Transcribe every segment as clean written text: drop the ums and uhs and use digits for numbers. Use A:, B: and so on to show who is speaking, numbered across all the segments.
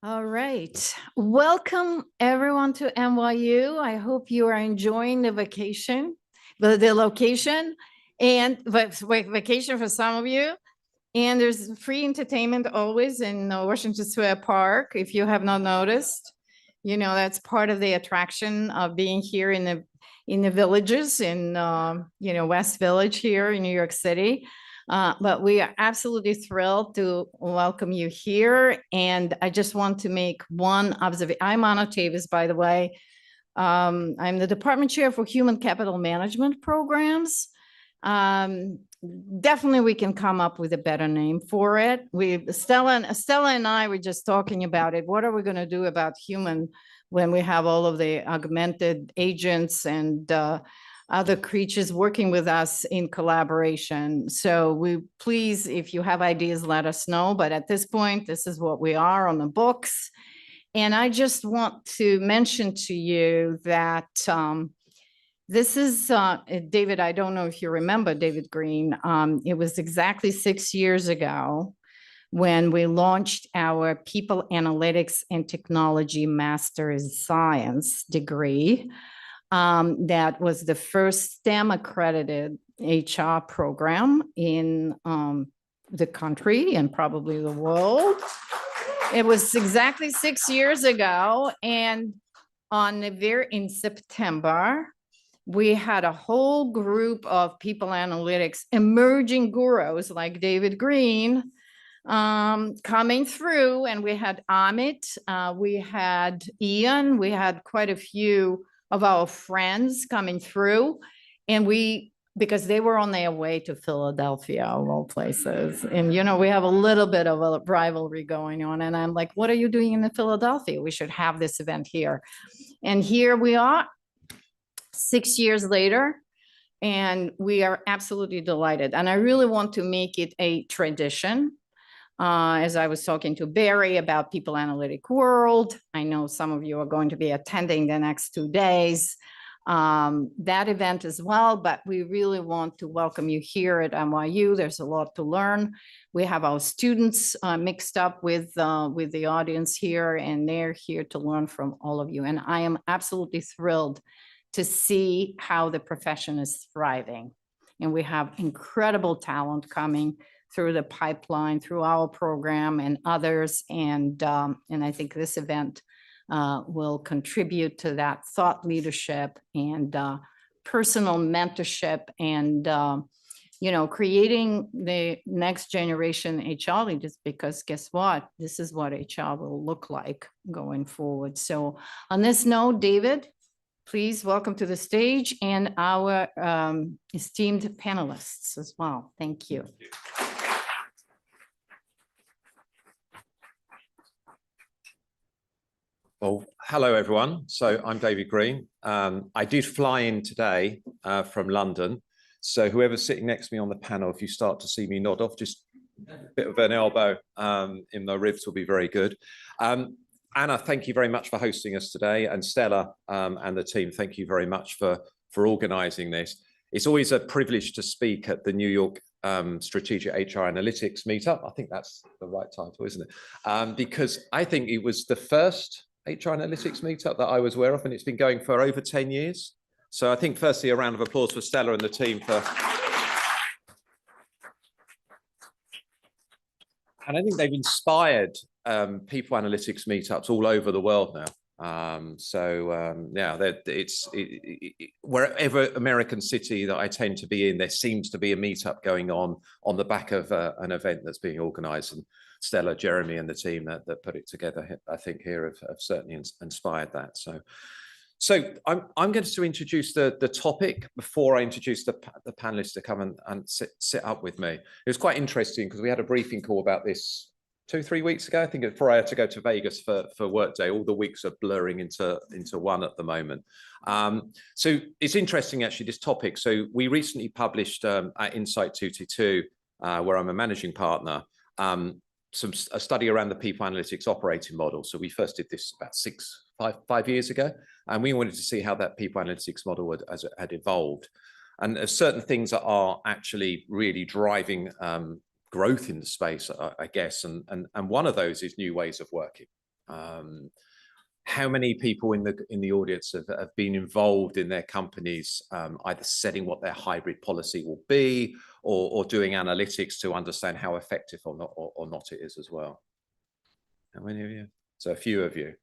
A: All right. Welcome everyone to NYU. I hope you are enjoying the vacation, the location, and vacation for some of you. And there's free entertainment always in Washington Square Park. If you have not noticed, that's part of the attraction of being here in the villages in West Village here in New York City. But we are absolutely thrilled to welcome you here. And I just want to make one observation. I'm Anna Tavis, by the way. I'm the Department Chair for Human Capital Management Programs. Definitely we can come up with a better name for it. Stella and I were just talking about it. What are we going to do about human when we have all of the augmented agents and other creatures working with us in collaboration? So please, if you have ideas, let us know. But at this point, this is what we are on the books. And I just want to mention to you that this is, David, I don't know if you remember David Green. It was exactly 6 years ago when we launched our People Analytics and Technology Master's Science degree. That was the first STEM accredited HR program in the country and probably the world. It was exactly 6 years ago. And in September, we had a whole group of people analytics, emerging gurus like David Green coming through. And we had Amit, we had Ian, we had quite a few of our friends coming through. And because they were on their way to Philadelphia, of all places. And, we have a little bit of a rivalry going on. And I'm like, what are you doing in Philadelphia? We should have this event here. And here we are 6 years later, and we are absolutely delighted. And I really want to make it a tradition. As I was talking to Barry about People Analytic World, I know some of you are going to be attending the next 2 days, that event as well, but we really want to welcome you here at NYU. There's a lot to learn. We have our students mixed up with the audience here, and they're here to learn from all of you. And I am absolutely thrilled to see how the profession is thriving. And we have incredible talent coming through the pipeline, through our program and others. And I think this event will contribute to that thought leadership and personal mentorship and, creating the next generation HR leaders, because guess what? This is what HR will look like going forward. So on this note, David, please welcome to the stage and our esteemed panelists as well. Thank you.
B: Well, hello, everyone. So I'm David Green. I did fly in today from London. So whoever's sitting next to me on the panel, if you start to see me nod off, just a bit of an elbow in my ribs will be very good. Anna, thank you very much for hosting us today. And Stella and the team, thank you very much for organizing this. It's always a privilege to speak at the New York Strategic HR Analytics meetup. I think that's the right title, isn't it? Because I think it was the first HR Analytics meetup that I was aware of, and it's been going for over 10 years. So I think firstly, a round of applause for Stella and the team for... And I think they've inspired people analytics meetups all over the world now. Wherever American city that I tend to be in, there seems to be a meetup going on the back of an event that's being organized. And Stella, Jeremy and the team that put it together, I think here have certainly inspired that. So I'm going to introduce the topic before I introduce the panelists to come and sit up with me. It was quite interesting because we had a briefing call about this 2-3 weeks ago. I think before I had to go to Vegas for Workday. All the weeks are blurring into one at the moment. So it's interesting, actually, this topic. So we recently published at Insight 222, where I'm a managing partner, a study around the people analytics operating model. So we first did this about 5 years ago, and we wanted to see how that people analytics model had evolved. And there's certain things that are actually really driving growth in the space, I guess, and one of those is new ways of working. How many people in the audience have been involved in their companies, either setting what their hybrid policy will be, or doing analytics to understand how effective or not it is as well? How many of you? So a few of you.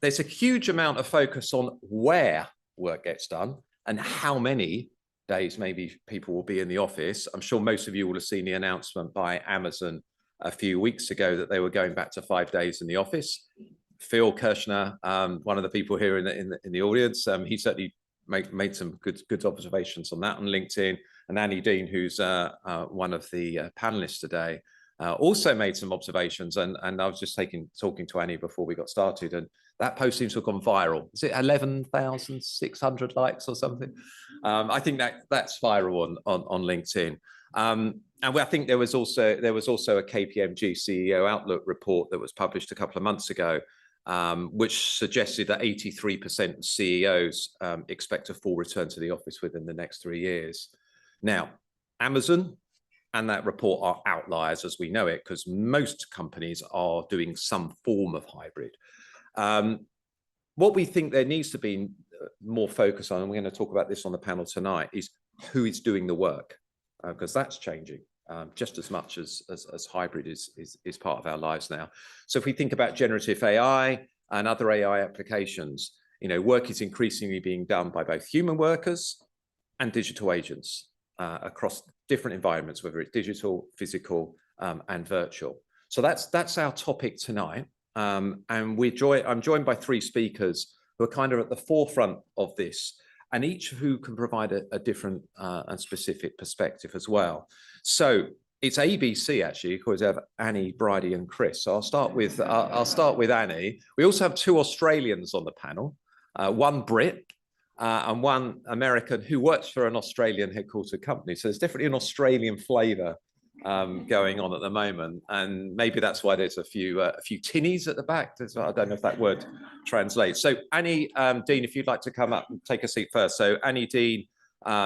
B: There's a huge amount of focus on where work gets done and how many days maybe people will be in the office. I'm sure most of you will have seen the announcement by Amazon a few weeks ago that they were going back to 5 days in the office. Phil Kirshner, one of the people here in the audience, he certainly made some good observations on that on LinkedIn. And Annie Dean, who's one of the panelists today, also made some observations. And I was just talking to Annie before we got started, and that post seems to have gone viral. Is it 11,600 likes or something? I think that's viral on LinkedIn. And I think there was also a KPMG CEO Outlook report that was published a couple of months ago, which suggested that 83% of CEOs expect a full return to the office within the next 3 years. Now, Amazon and that report are outliers as we know it, because most companies are doing some form of hybrid. What we think there needs to be more focus on, and we're going to talk about this on the panel tonight, is who is doing the work, because that's changing. Just as much as hybrid is part of our lives now. So if we think about generative AI and other AI applications, work is increasingly being done by both human workers and digital agents across different environments, whether it's digital, physical, and virtual. So that's our topic tonight. And I'm joined by 3 speakers who are kind of at the forefront of this, and each who can provide a different and specific perspective as well. So it's ABC actually, because we have Annie, Bridie, and Chris. So I'll start with Annie. We also have 2 Australians on the panel, one Brit and one American who works for an Australian headquartered company. So there's definitely an Australian flavour going on at the moment, and maybe that's why there's a few tinnies at the back. I don't know if that word translates. So Annie Dean, if you'd like to come up and take a seat first. So Annie Dean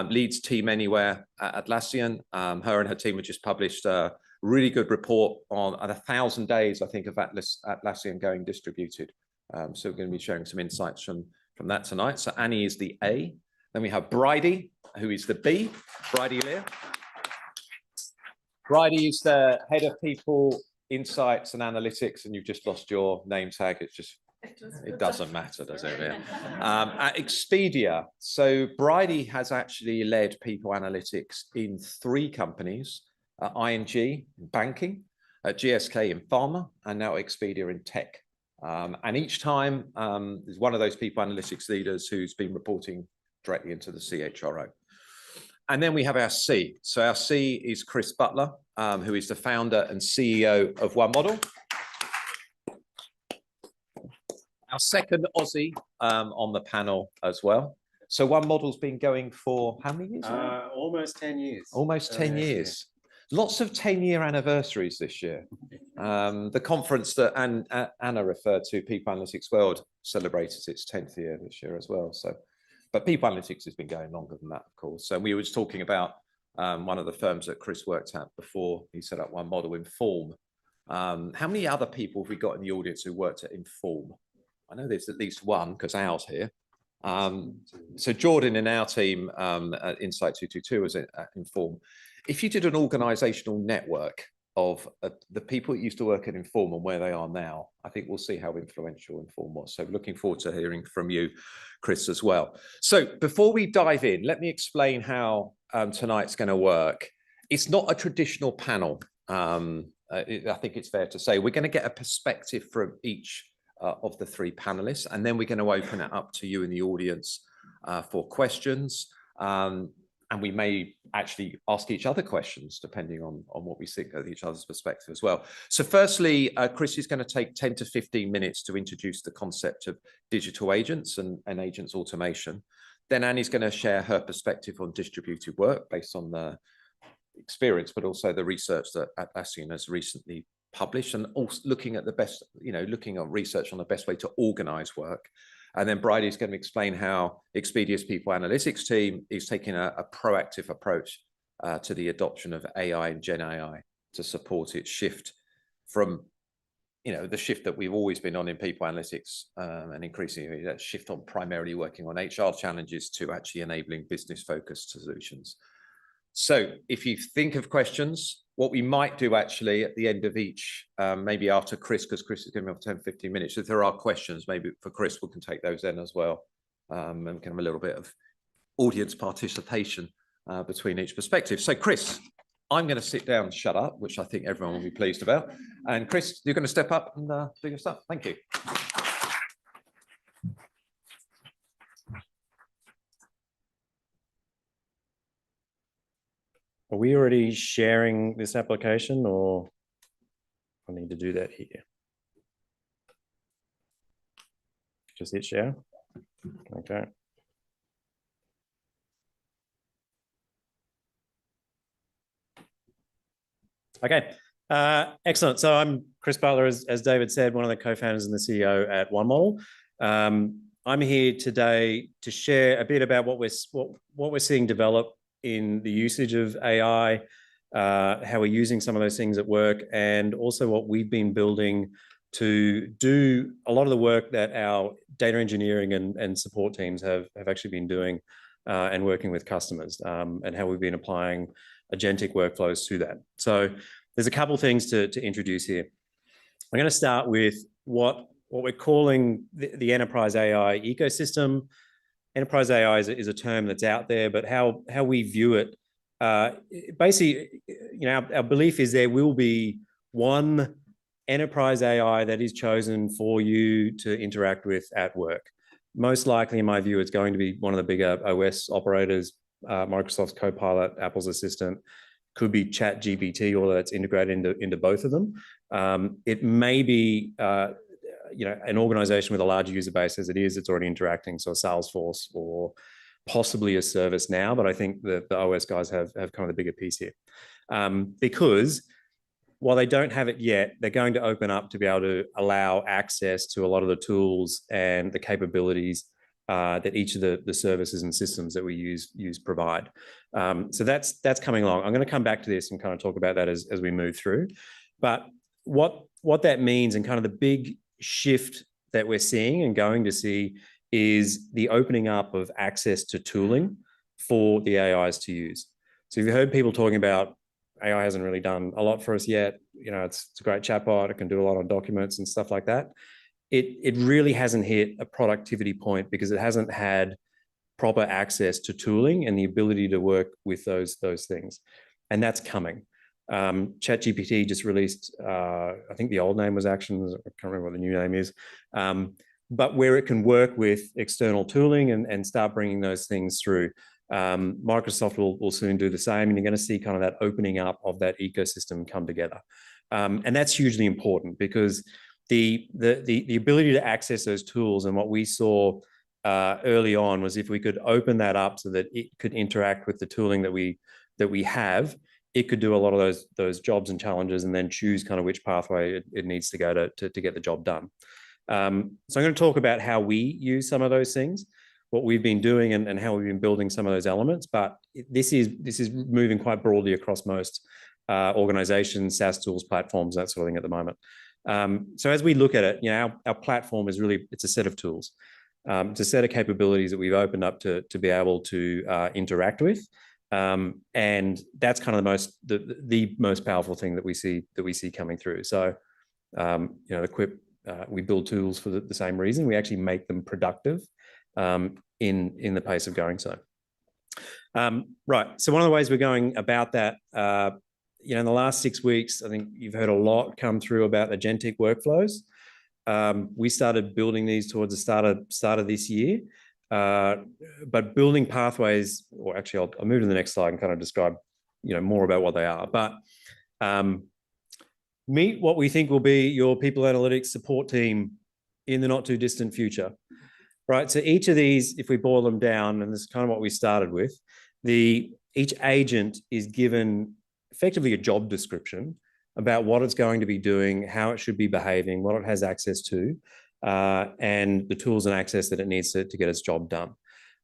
B: leads Team Anywhere at Atlassian. Her and her team have just published a really good report on 1,000 days, I think, of Atlassian going distributed. So we're going to be sharing some insights from that tonight. So Annie is the A. Then we have Bridie, who is the B. Bridie Lear. Bridie is the head of people, insights, and analytics, and you've just lost your name tag. It doesn't matter, does it? Yeah. At Expedia, so Bridie has actually led people analytics in 3 companies: ING in banking, at GSK in pharma, and now Expedia in tech. And each time there's one of those people analytics leaders who's been reporting directly into the CHRO. And then we have our C. So our C is Chris Butler, who is the founder and CEO of One Model. Our second Aussie on the panel as well. So One Model's been going for how many years?
C: Almost 10 years.
B: Almost 10 years. Yeah. Lots of 10-year anniversaries this year. The conference that Anna referred to, People Analytics World, celebrated its 10th year this year as well. So, but People Analytics has been going longer than that, of course. So we were just talking about one of the firms that Chris worked at before he set up One Model, Inform. How many other people have we got in the audience who worked at Inform? I know there's at least one, because Al's here. So Jordan in our team at Insight 222 was at Inform. If you did an organizational network of the people that used to work at Inform and where they are now, I think we'll see how influential Inform was. So looking forward to hearing from you, Chris, as well. So before we dive in, let me explain how tonight's going to work. It's not a traditional panel. I think it's fair to say we're going to get a perspective from each of the 3 panelists, and then we're going to open it up to you in the audience for questions. And we may actually ask each other questions depending on what we think of each other's perspective as well. So firstly, Chris is going to take 10 to 15 minutes to introduce the concept of digital agents and agents automation. Then Annie's going to share her perspective on distributed work based on the experience, but also the research that Atlassian has recently published, and also looking at the best, looking at research on the best way to organize work. And then Bridie is going to explain how Expedia's people analytics team is taking a proactive approach to the adoption of AI and Gen AI to support its shift from the shift that we've always been on in people analytics, and increasingly that shift on primarily working on HR challenges to actually enabling business-focused solutions. So if you think of questions, what we might do actually at the end of each, maybe after Chris, because Chris is going to be on 10, 15 minutes, if there are questions, maybe for Chris, we can take those then as well, and kind of a little bit of audience participation between each perspective. So Chris, I'm going to sit down and shut up, which I think everyone will be pleased about. And Chris, you're going to step up and do your stuff. Thank you.
C: Are we already sharing this application, or I need to do that here? Just hit share. Okay. Okay, excellent. So I'm Chris Butler, as David said, one of the co-founders and the CEO at OneModel. I'm here today to share a bit about what we're seeing develop in the usage of AI, how we're using some of those things at work, and also what we've been building to do a lot of the work that our data engineering and support teams have actually been doing and working with customers, and how we've been applying agentic workflows to that. So there's a couple of things to introduce here. I'm going to start with what we're calling the enterprise AI ecosystem. Enterprise AI is a term that's out there, but how we view it, basically, our belief is there will be one enterprise AI that is chosen for you to interact with at work. Most likely, in my view, it's going to be one of the bigger OS operators, Microsoft's Copilot, Apple's Assistant, could be ChatGPT, although it's integrated into both of them. It may be an organization with a large user base as it is, it's already interacting, so a Salesforce or possibly a ServiceNow, but I think the OS guys have kind of the bigger piece here. Because while they don't have it yet, they're going to open up to be able to allow access to a lot of the tools and the capabilities that each of the services and systems that we use provide. So that's coming along. I'm going to come back to this and kind of talk about that as we move through. But what that means and kind of the big shift that we're seeing and going to see is the opening up of access to tooling for the AIs to use. So you've heard people talking about AI hasn't really done a lot for us yet. It's a great chatbot. It can do a lot on documents and stuff like that. It really hasn't hit a productivity point because it hasn't had proper access to tooling and the ability to work with those things. And that's coming. ChatGPT just released, I think the old name was Actions. I can't remember what the new name is. But where it can work with external tooling and start bringing those things through. Microsoft will soon do the same, and you're going to see kind of that opening up of that ecosystem come together. And that's hugely important because the ability to access those tools, and what we saw early on was if we could open that up so that it could interact with the tooling that we have, it could do a lot of those jobs and challenges and then choose kind of which pathway it needs to go to get the job done. So I'm going to talk about how we use some of those things, what we've been doing and how we've been building some of those elements. But this is moving quite broadly across most organizations, SaaS tools, platforms, that sort of thing at the moment. So as we look at it, our platform is really, it's a set of tools. It's a set of capabilities that we've opened up to be able to interact with. And that's kind of the most powerful thing that we see coming through. So, Equip, we build tools for the same reason. We actually make them productive in the pace of going so. Right. So one of the ways we're going about that, in the last 6 weeks, I think you've heard a lot come through about agentic workflows. We started building these towards the start of this year. But building pathways, or actually I'll move to the next slide and kind of describe, more about what they are. But meet what we think will be your people analytics support team in the not too distant future, right? So each of these, if we boil them down, and this is kind of what we started with, each agent is given effectively a job description about what it's going to be doing, how it should be behaving, what it has access to, and the tools and access that it needs to get its job done,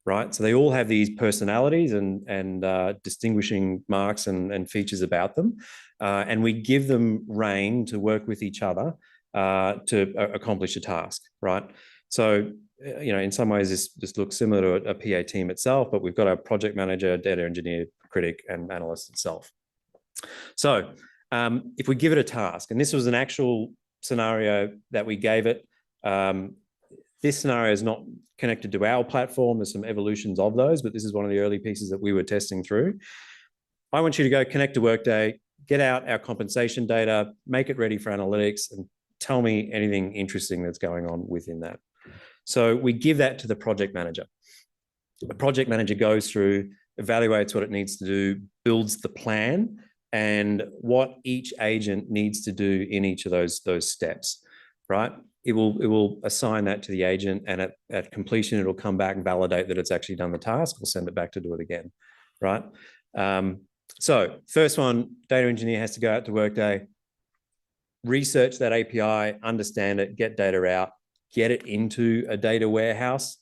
C: right? So they all have these personalities and distinguishing marks and features about them, and we give them rein to work with each other to accomplish a task, right? So, in some ways, this looks similar to a PA team itself, but we've got a project manager, data engineer, critic, and analyst itself. So if we give it a task, and this was an actual scenario that we gave it, this scenario is not connected to our platform. There's some evolutions of those, but this is one of the early pieces that we were testing through. I want you to go connect to Workday, get out our compensation data, make it ready for analytics, and tell me anything interesting that's going on within that. So we give that to the project manager. The project manager goes through, evaluates what it needs to do, builds the plan, and what each agent needs to do in each of those steps, right? It will assign that to the agent, and at completion, it'll come back and validate that it's actually done the task. We'll send it back to do it again, right? So first one, data engineer has to go out to Workday, research that API, understand it, get data out, get it into a data warehouse,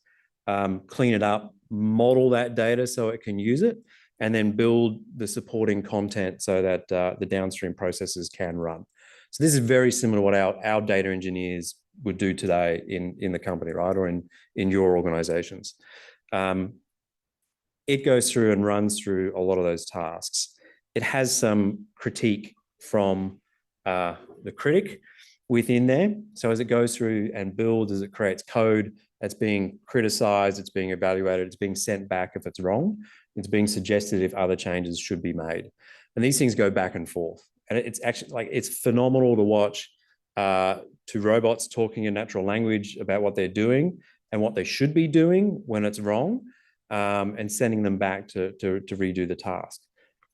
C: clean it up, model that data so it can use it, and then build the supporting content so that the downstream processes can run. So this is very similar to what our data engineers would do today in the company, right? Or in your organizations. It goes through and runs through a lot of those tasks. It has some critique from the critic within there. So as it goes through and builds, as it creates code, it's being criticized, it's being evaluated, it's being sent back if it's wrong, it's being suggested if other changes should be made. And these things go back and forth. And it's actually like, it's phenomenal to watch two robots talking in natural language about what they're doing and what they should be doing when it's wrong, and sending them back to redo the task.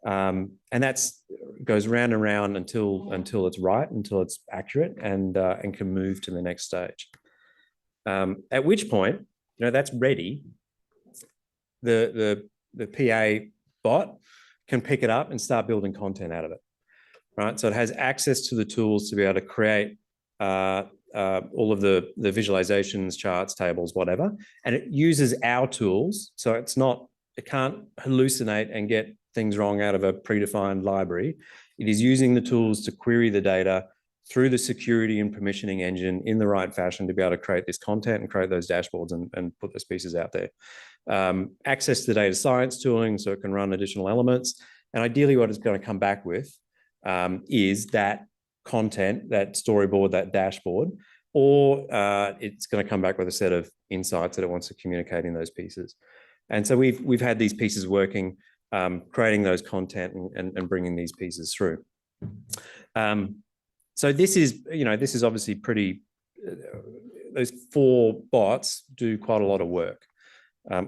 C: And that's goes round and round until it's right, until it's accurate, and can move to the next stage. At which point, that's ready. The PA bot can pick it up and start building content out of it, right? So it has access to the tools to be able to create all of the visualizations, charts, tables, whatever, and it uses our tools. So it can't hallucinate and get things wrong out of a predefined library. It is using the tools to query the data through the security and permissioning engine in the right fashion to be able to create this content and create those dashboards and put those pieces out there. Access to data science tooling so it can run additional elements. And ideally what it's going to come back with is that content, that storyboard, that dashboard, or it's going to come back with a set of insights that it wants to communicate in those pieces. And so we've had these pieces working, creating those content and bringing these pieces through. So this is obviously pretty, those 4 bots do quite a lot of work. A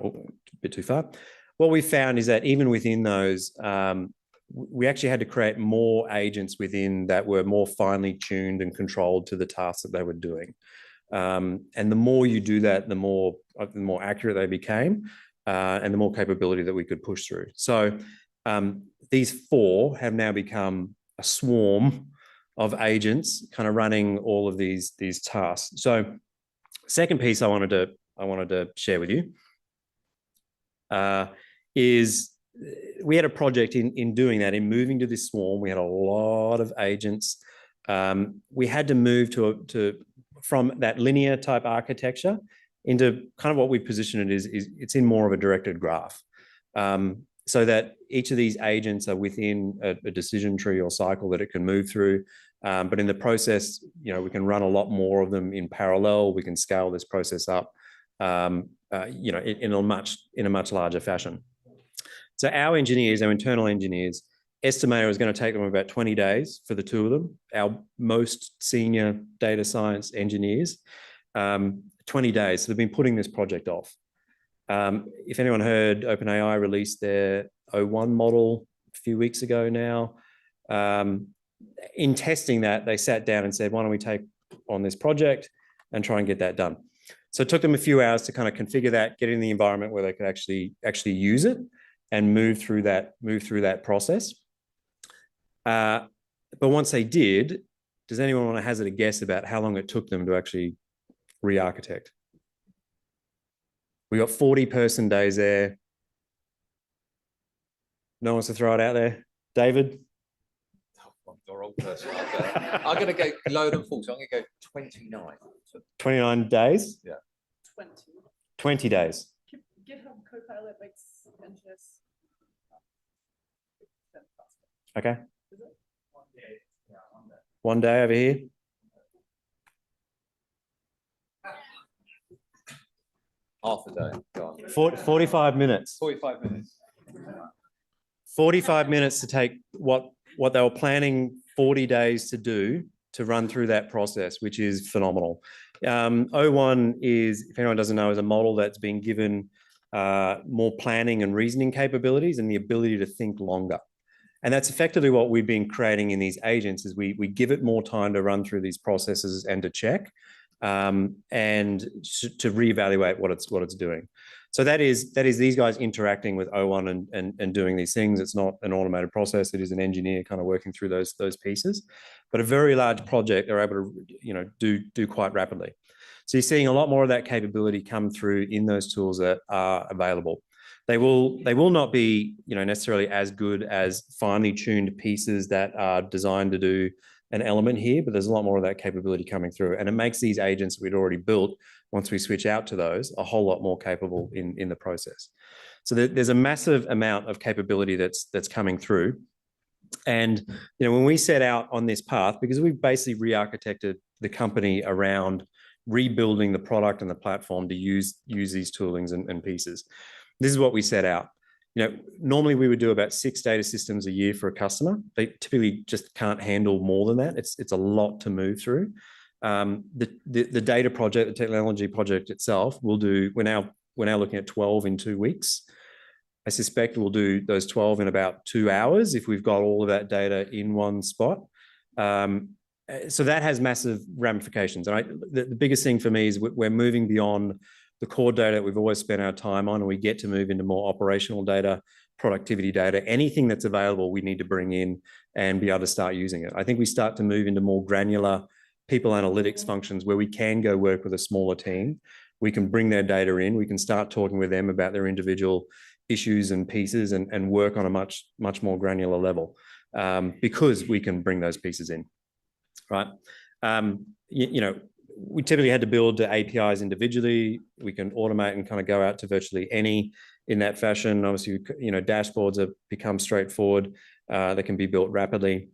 C: bit too far. What we found is that even within those, we actually had to create more agents within that were more finely tuned and controlled to the tasks that they were doing. And the more you do that, the more accurate they became, and the more capability that we could push through. So these 4 have now become a swarm of agents kind of running all of these tasks. So second piece I wanted to share with you is we had a project in doing that, in moving to this swarm. We had a lot of agents. We had to move from that linear type architecture into kind of what we position it is it's in more of a directed graph, so that each of these agents are within a decision tree or cycle that it can move through. But in the process, we can run a lot more of them in parallel. We can scale this process up, in a much larger fashion. So our internal engineers, estimated it was going to take them about 20 days for the 2 of them, our most senior data science engineers, 20 days. So they've been putting this project off. If anyone heard, OpenAI released their O1 model a few weeks ago now. In testing that, they sat down and said, why don't we take on this project and try and get that done? So it took them a few hours to kind of configure that, get in the environment where they could actually use it and move through that process. But once they did, does anyone want to hazard a guess about how long it took them to actually re-architect? We got 40 person days there. No one wants to throw it out there. David?
B: You're old person. I'm going to go lower than 40. I'm going to go 29.
C: 29 days?
B: Yeah.
C: 20 days.
D: GitHub Copilot makes engineers.
C: Okay. One day over here.
B: Half a day. Go on.
C: 45 minutes.
B: 45 minutes.
C: 45 minutes to take what they were planning 40 days to do to run through that process, which is phenomenal. O1 is, if anyone doesn't know, is a model that's been given more planning and reasoning capabilities and the ability to think longer. And that's effectively what we've been creating in these agents is we give it more time to run through these processes and to check and to reevaluate what it's doing. So that is these guys interacting with O1 and doing these things. It's not an automated process. It is an engineer kind of working through those pieces. But a very large project, they're able to do quite rapidly. So you're seeing a lot more of that capability come through in those tools that are available. They will not be necessarily as good as finely tuned pieces that are designed to do an element here, but there's a lot more of that capability coming through. And it makes these agents we'd already built, once we switch out to those, a whole lot more capable in the process. So there's a massive amount of capability that's coming through. And when we set out on this path, because we've basically re-architected the company around rebuilding the product and the platform to use these toolings and pieces. This is what we set out. Normally we would do about 6 data systems a year for a customer. They typically just can't handle more than that. It's a lot to move through. The data project, the technology project itself, we're now looking at 12 in 2 weeks. I suspect we'll do those 12 in about 2 hours if we've got all of that data in one spot. So that has massive ramifications. And the biggest thing for me is we're moving beyond the core data that we've always spent our time on, and we get to move into more operational data, productivity data. Anything that's available, we need to bring in and be able to start using it. I think we start to move into more granular people analytics functions where we can go work with a smaller team. We can bring their data in. We can start talking with them about their individual issues and pieces and work on a much more granular level because we can bring those pieces in, right? We typically had to build the APIs individually. We can automate and kind of go out to virtually any in that fashion. Obviously, dashboards have become straightforward. They can be built rapidly.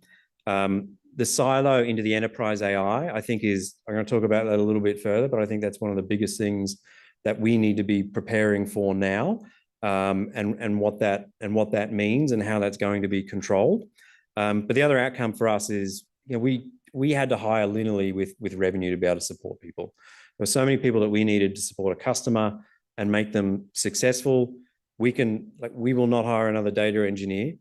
C: The silo into the enterprise AI, I think I'm going to talk about that a little bit further, but I think that's one of the biggest things that we need to be preparing for now, and what that means and how that's going to be controlled. But the other outcome for us is, we had to hire linearly with revenue to be able to support people. There were so many people that we needed to support a customer and make them successful. We will not hire another data engineer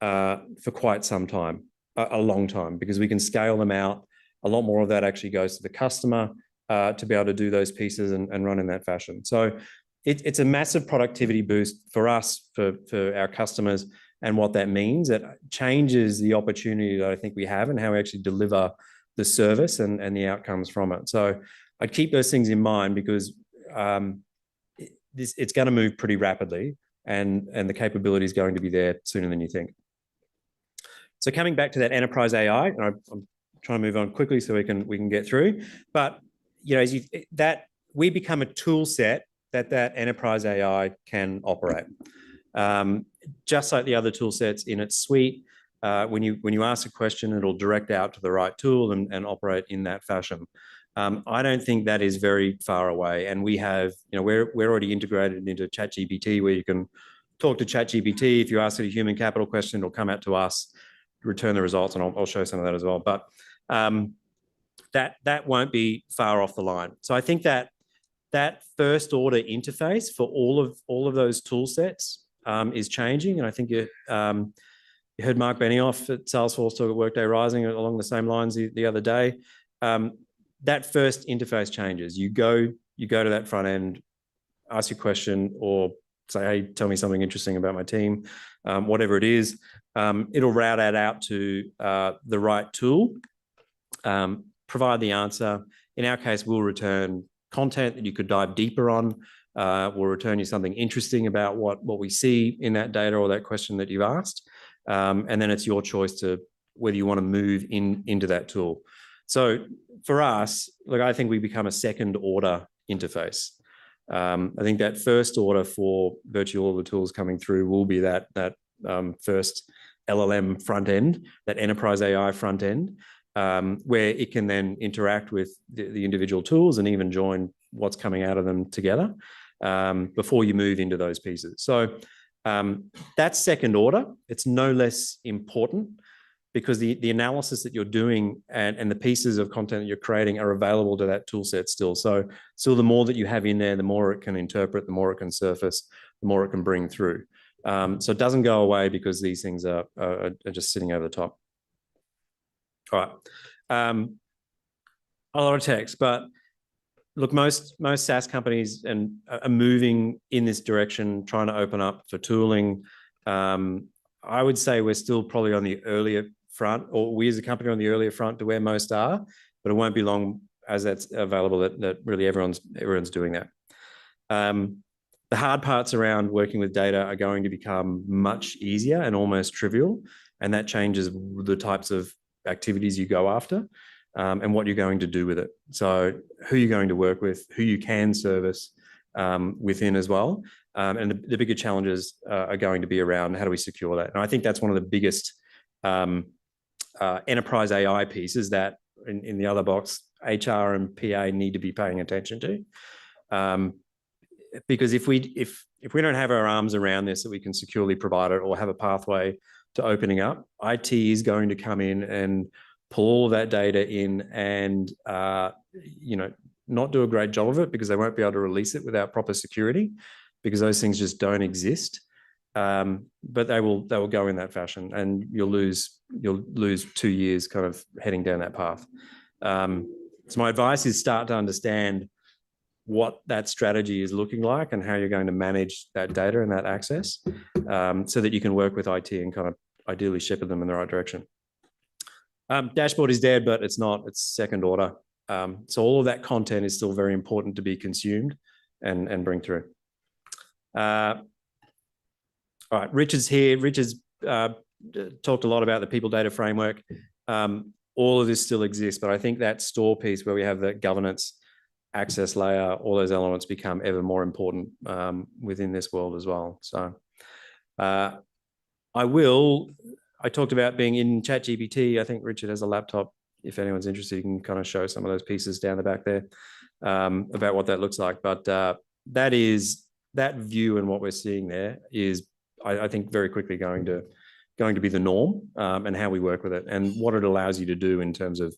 C: for quite some time, a long time, because we can scale them out. A lot more of that actually goes to the customer to be able to do those pieces and run in that fashion. So it's a massive productivity boost for us, for our customers, and what that means. It changes the opportunity that I think we have and how we actually deliver the service and the outcomes from it. So I'd keep those things in mind because it's going to move pretty rapidly and the capability is going to be there sooner than you think. So coming back to that enterprise AI, and I'm trying to move on quickly so we can get through, but we become a tool set that enterprise AI can operate. Just like the other tool sets in its suite, when you ask a question, it'll direct out to the right tool and operate in that fashion. I don't think that is very far away, and we have, we're already integrated into ChatGPT, where you can talk to ChatGPT. If you ask it a human capital question, it'll come out to us, return the results, and I'll show some of that as well. But that won't be far off the line. So I think that first order interface for all of those tool sets is changing, and I think you heard Mark Benioff at Salesforce talk at Workday Rising along the same lines the other day. That first interface changes. You go to that front end, ask your question, or say, "Hey, tell me something interesting about my team," whatever it is. It'll route that out to the right tool, provide the answer. In our case, we'll return content that you could dive deeper on. We'll return you something interesting about what we see in that data or that question that you've asked. And then it's your choice to whether you want to move into that tool. So for us, look, I think we become a second order interface. I think that first order for virtually all the tools coming through will be that first LLM front end, that enterprise AI front end, where it can then interact with the individual tools and even join what's coming out of them together before you move into those pieces. So that's second order. It's no less important because the analysis that you're doing and the pieces of content that you're creating are available to that tool set still. So the more that you have in there, the more it can interpret, the more it can surface, the more it can bring through. So it doesn't go away because these things are just sitting over the top. All right. A lot of text, but look, most SaaS companies are moving in this direction, trying to open up for tooling. I would say we're still probably on the earlier front, or we as a company are on the earlier front to where most are, but it won't be long as that's available that really everyone's doing that. The hard parts around working with data are going to become much easier and almost trivial, and that changes the types of activities you go after and what you're going to do with it. So who you're going to work with, who you can service within as well. And the bigger challenges are going to be around how do we secure that? And I think that's one of the biggest enterprise AI pieces that in the other box, HR and PA need to be paying attention to. Because if we don't have our arms around this, that we can securely provide it or have a pathway to opening up, IT is going to come in and pull all of that data in and not do a great job of it because they won't be able to release it without proper security because those things just don't exist. But they will go in that fashion, and you'll lose 2 years kind of heading down that path. So my advice is start to understand what that strategy is looking like and how you're going to manage that data and that access so that you can work with IT and kind of ideally shepherd them in the right direction. Dashboard is dead, but it's not, it's second order. So all of that content is still very important to be consumed and bring through. All right, Richard's here. Richard's talked a lot about the people data framework. All of this still exists, but I think that store piece where we have the governance access layer, all those elements become ever more important within this world as well. So I talked about being in ChatGPT. I think Richard has a laptop. If anyone's interested, you can kind of show some of those pieces down the back there about what that looks like. But that view and what we're seeing there is, I think, very quickly going to be the norm and how we work with it and what it allows you to do in terms of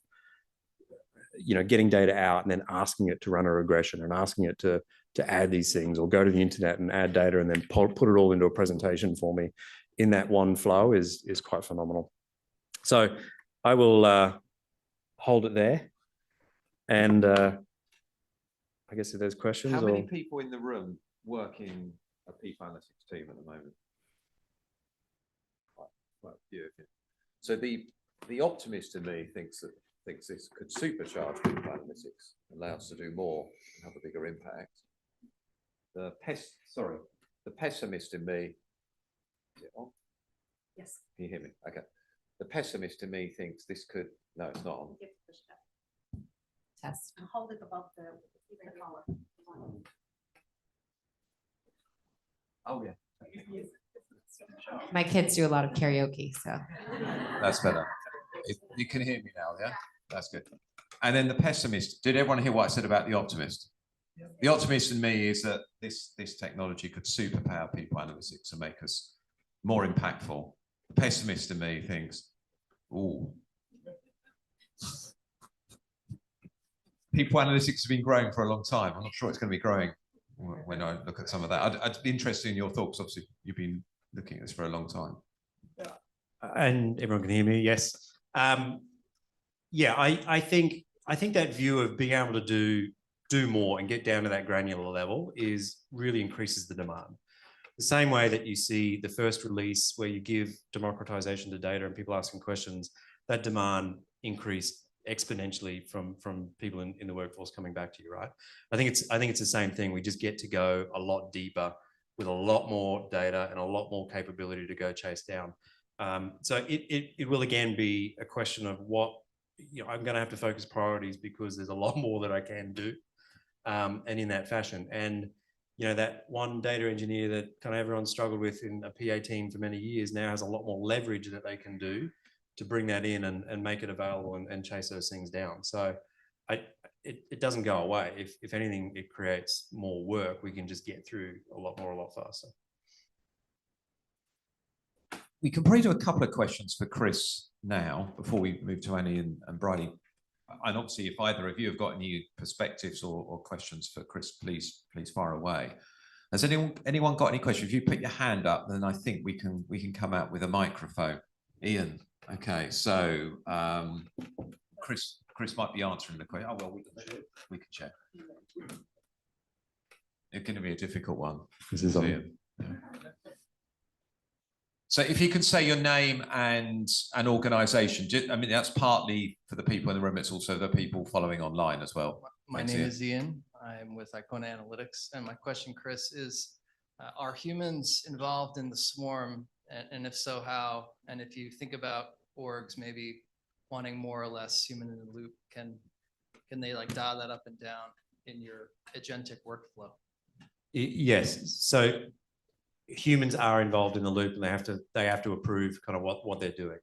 C: getting data out and then asking it to run a regression and asking it to add these things or go to the internet and add data and then put it all into a presentation for me in that one flow is quite phenomenal. So I will hold it there. And I guess if there's questions.
B: How many people in the room work in a people analytics team at the moment? Quite a few of you. So the optimist in me thinks this could supercharge people analytics, allow us to do more and have a bigger impact. The pessimist in me, is it on?
D: Yes.
B: Can you hear me? Okay. The pessimist in me thinks this could, no, it's not on.
E: Test.
D: Hold it above the collar.
B: Oh yeah.
E: My kids do a lot of karaoke, so.
B: That's better. You can hear me now, yeah? That's good. And then the pessimist, did everyone hear what I said about the optimist? Yeah. The optimist in me is that this technology could superpower people analytics and make us more impactful. The pessimist in me thinks, ooh. People analytics have been growing for a long time. I'm not sure it's going to be growing when I look at some of that. I'd be interested in your thoughts. Obviously, you've been looking at this for a long time.
C: And everyone can hear me, yes. Yeah, I think that view of being able to do more and get down to that granular level really increases the demand. The same way that you see the first release where you give democratization to data and people asking questions, that demand increased exponentially from people in the workforce coming back to you, right? I think it's the same thing. We just get to go a lot deeper with a lot more data and a lot more capability to go chase down. So it will again be a question of what, I'm going to have to focus priorities because there's a lot more that I can do, and in that fashion. And that one data engineer that kind of everyone struggled with in a PA team for many years now has a lot more leverage that they can do to bring that in and make it available and chase those things down. So it doesn't go away. If anything, it creates more work. We can just get through a lot faster.
B: We can probably do a couple of questions for Chris now before we move to Annie and Bridie. And obviously, if either of you have got any perspectives or questions for Chris, please fire away. Has anyone got any questions? If you put your hand up, then I think we can come out with a microphone. Ian, okay. So Chris might be answering the question. Oh well, we can check. It's going to be a difficult one.
F: This is on.
B: Yeah. So if you can say your name and an organisation, I mean, that's partly for the people in the room, it's also the people following online as well.
G: My name is Ian. I'm with Icona Analytics. And my question, Chris, is are humans involved in the swarm? And if so, how? And if you think about orgs maybe wanting more or less human in the loop, can they like dial that up and down in your agentic workflow?
C: Yes. So humans are involved in the loop, and they have to approve kind of what they're doing.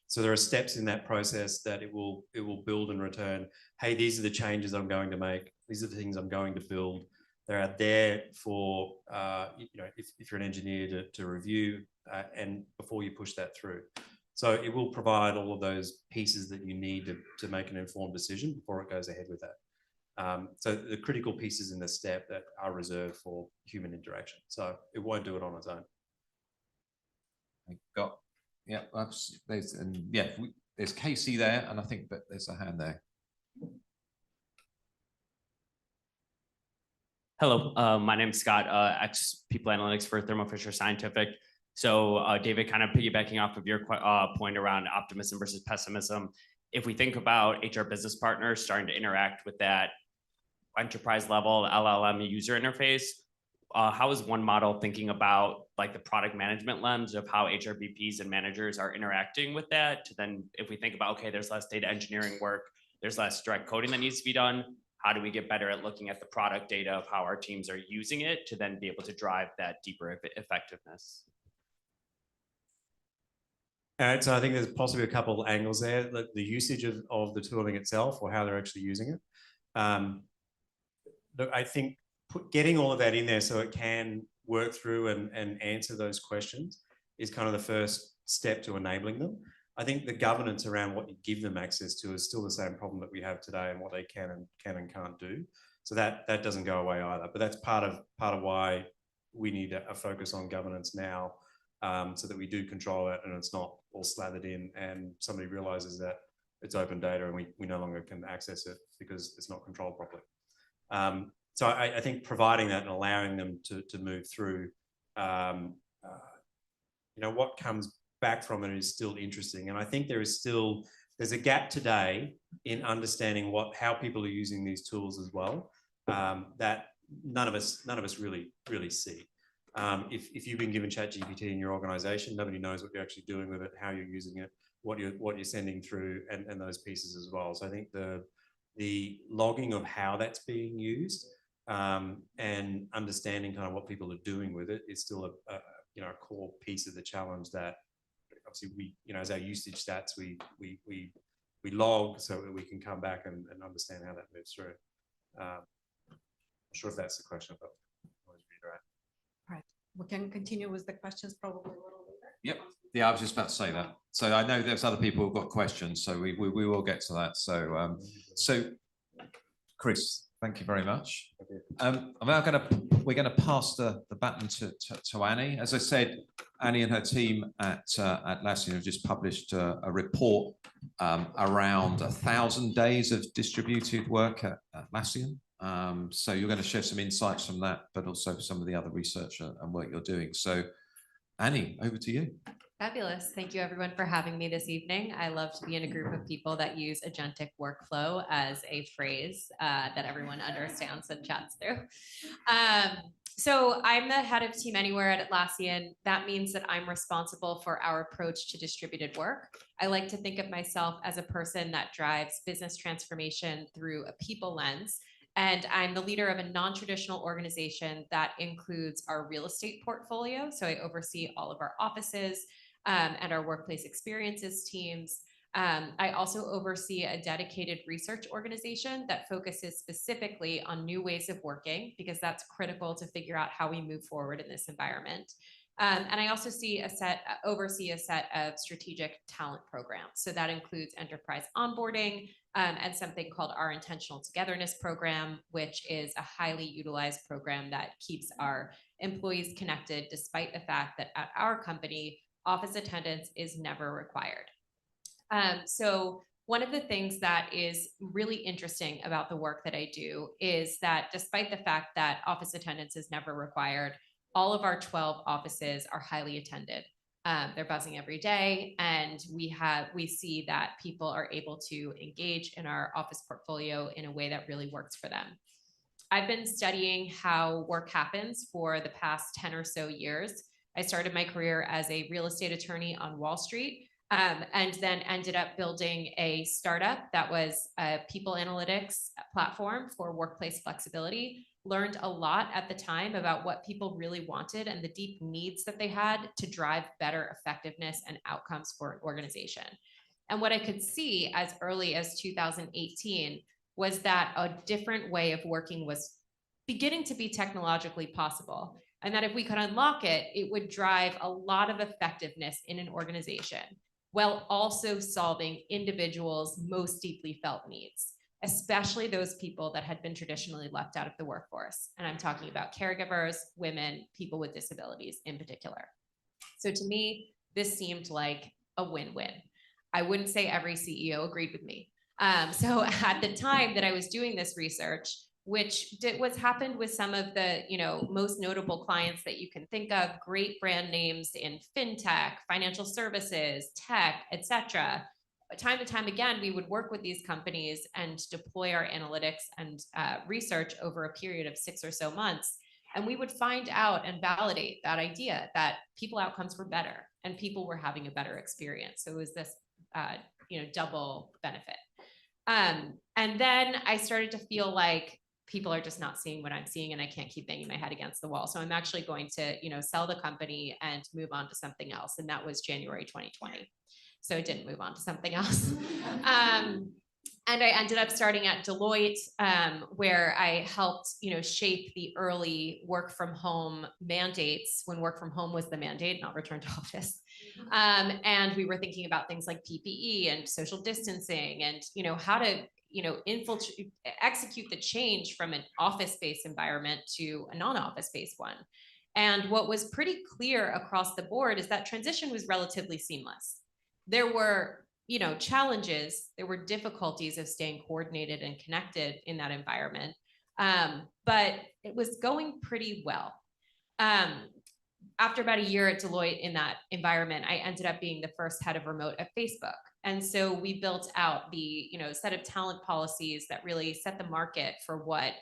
C: So there are steps in that process that it will build and return. Hey, these are the changes I'm going to make. These are the things I'm going to build. They're out there for if you're an engineer to review and before you push that through. So it will provide all of those pieces that you need to make an informed decision before it goes ahead with that. So the critical pieces in the step that are reserved for human interaction. So it won't do it on its own.
B: There's Casey there, and I think that there's a hand there.
H: Hello, my name is Scott, ex-people analytics for Thermo Fisher Scientific. So David, kind of piggybacking off of your point around optimism versus pessimism, if we think about HR business partners starting to interact with that enterprise level LLM user interface, how is one model thinking about like the product management lens of how HRBPs and managers are interacting with that? To then, if we think about, okay, there's less data engineering work, there's less direct coding that needs to be done. How do we get better at looking at the product data of how our teams are using it to then be able to drive that deeper effectiveness?
C: So I think there's possibly a couple of angles there. The usage of the tooling itself or how they're actually using it. Look, I think getting all of that in there so it can work through and answer those questions is kind of the first step to enabling them. I think the governance around what you give them access to is still the same problem that we have today and what they can and can't do. So that doesn't go away either. But that's part of why we need a focus on governance now, so that we do control it and it's not all slathered in and somebody realizes that it's open data and we no longer can access it because it's not controlled properly. So I think providing that and allowing them to move through, what comes back from it is still interesting. And I think there's a gap today in understanding how people are using these tools as well, that none of us really see. If you've been given ChatGPT in your organization, nobody knows what you're actually doing with it, how you're using it, what you're sending through, and those pieces as well. So I think the logging of how that's being used, and understanding kind of what people are doing with it is still a core piece of the challenge that obviously we, as our usage stats, we log so that we can come back and understand how that moves through. I'm sure if that's the question, but always reiterate.
D: Right. We can continue with the questions probably a little later.
B: Yep. Yeah, I was just about to say that. So I know there's other people who've got questions, so we will get to that. So Chris, thank you very much. We're going to pass the baton to Annie. As I said, Annie and her team at Atlassian have just published a report around 1,000 days of distributed work at Atlassian. So you're going to share some insights from that, but also some of the other research and work you're doing. So Annie, over to you.
E: Fabulous. Thank you everyone for having me this evening. I love to be in a group of people that use agentic workflow as a phrase that everyone understands and chats through. So I'm the head of Team Anywhere at Atlassian. That means that I'm responsible for our approach to distributed work. I like to think of myself as a person that drives business transformation through a people lens. And I'm the leader of a non-traditional organization that includes our real estate portfolio. So I oversee all of our offices and our workplace experiences teams. I also oversee a dedicated research organization that focuses specifically on new ways of working, because that's critical to figure out how we move forward in this environment. And I also oversee a set of strategic talent programs. So that includes enterprise onboarding and something called our Intentional Togetherness program, which is a highly utilized program that keeps our employees connected, despite the fact that at our company, office attendance is never required. So one of the things that is really interesting about the work that I do is that despite the fact that office attendance is never required, all of our 12 offices are highly attended. They're buzzing every day, and we see that people are able to engage in our office portfolio in a way that really works for them. I've been studying how work happens for the past 10 or so years. I started my career as a real estate attorney on Wall Street, and then ended up building a startup that was a people analytics platform for workplace flexibility. Learned a lot at the time about what people really wanted and the deep needs that they had to drive better effectiveness and outcomes for an organization. And what I could see as early as 2018 was that a different way of working was beginning to be technologically possible. And that if we could unlock it, it would drive a lot of effectiveness in an organization, while also solving individuals' most deeply felt needs, especially those people that had been traditionally left out of the workforce. And I'm talking about caregivers, women, people with disabilities in particular. So to me, this seemed like a win-win. I wouldn't say every CEO agreed with me. So at the time that I was doing this research, what's happened with some of the most notable clients that you can think of, great brand names in fintech, financial services, tech, etc. Time and time again, we would work with these companies and deploy our analytics and research over a period of 6 or so months. And we would find out and validate that idea that people outcomes were better and people were having a better experience. So it was this double benefit. And then I started to feel like people are just not seeing what I'm seeing, and I can't keep banging my head against the wall. So I'm actually going to, sell the company and move on to something else. And that was January 2020. So I didn't move on to something else. And I ended up starting at Deloitte, where I helped, shape the early work from home mandates when work from home was the mandate, not return to office. And we were thinking about things like PPE and social distancing and, how to, execute the change from an office-based environment to a non-office-based one. And what was pretty clear across the board is that transition was relatively seamless. There were, challenges, there were difficulties of staying coordinated and connected in that environment, but it was going pretty well. After about a year at Deloitte in that environment, I ended up being the first head of remote at Facebook. And so we built out the, set of talent policies that really set the market for what,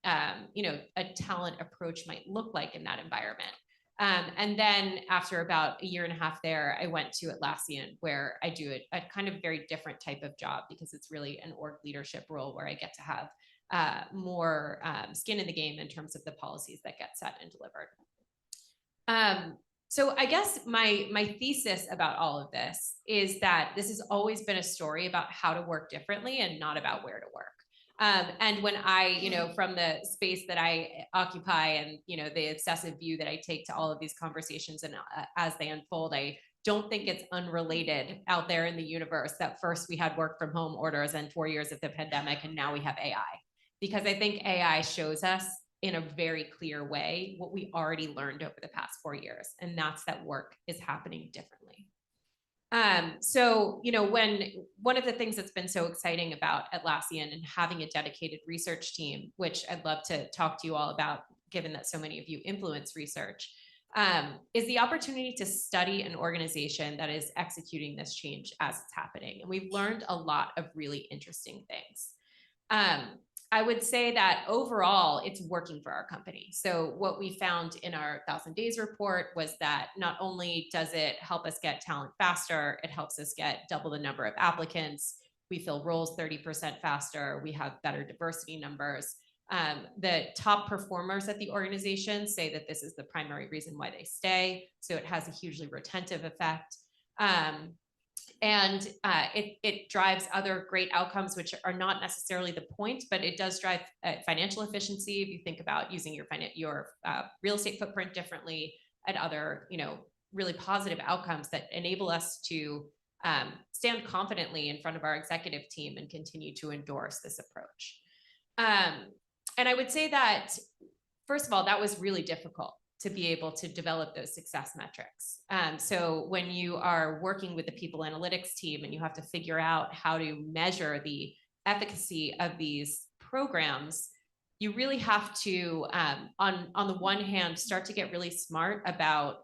E: a talent approach might look like in that environment. And then after about a year and a half there, I went to Atlassian, where I do a kind of very different type of job, because it's really an org leadership role where I get to have more skin in the game in terms of the policies that get set and delivered. So I guess my thesis about all of this is that this has always been a story about how to work differently and not about where to work. And when I, from the space that I occupy and, the excessive view that I take to all of these conversations and as they unfold, I don't think it's unrelated out there in the universe that first we had work from home orders and 4 years of the pandemic, and now we have AI. Because I think AI shows us in a very clear way what we already learned over the past 4 years, and that's that work is happening differently. So, when one of the things that's been so exciting about Atlassian and having a dedicated research team, which I'd love to talk to you all about, given that so many of you influence research, is the opportunity to study an organization that is executing this change as it's happening. And we've learned a lot of really interesting things. I would say that overall it's working for our company. So what we found in our 1,000 days report was that not only does it help us get talent faster, it helps us get double the number of applicants. We fill roles 30% faster. We have better diversity numbers. The top performers at the organization say that this is the primary reason why they stay. So it has a hugely retentive effect. And it drives other great outcomes, which are not necessarily the point, but it does drive financial efficiency. If you think about using your real estate footprint differently, and other, really positive outcomes that enable us to stand confidently in front of our executive team and continue to endorse this approach. And I would say that, first of all, that was really difficult to be able to develop those success metrics. So when you are working with the people analytics team and you have to figure out how to measure the efficacy of these programs, you really have to, on the one hand, start to get really smart about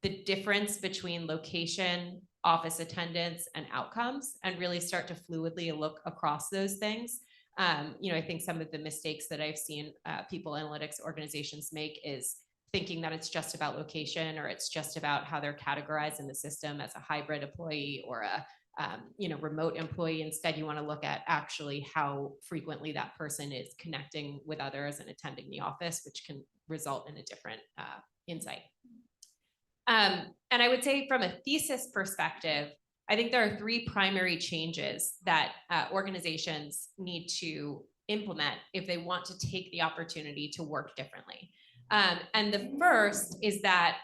E: the difference between location, office attendance, and outcomes, and really start to fluidly look across those things. I think some of the mistakes that I've seen people analytics organizations make is thinking that it's just about location, or it's just about how they're categorized in the system as a hybrid employee or a remote employee. Instead, you want to look at actually how frequently that person is connecting with others and attending the office, which can result in a different insight. And I would say from a thesis perspective, I think there are 3 primary changes that organizations need to implement if they want to take the opportunity to work differently. And the first is that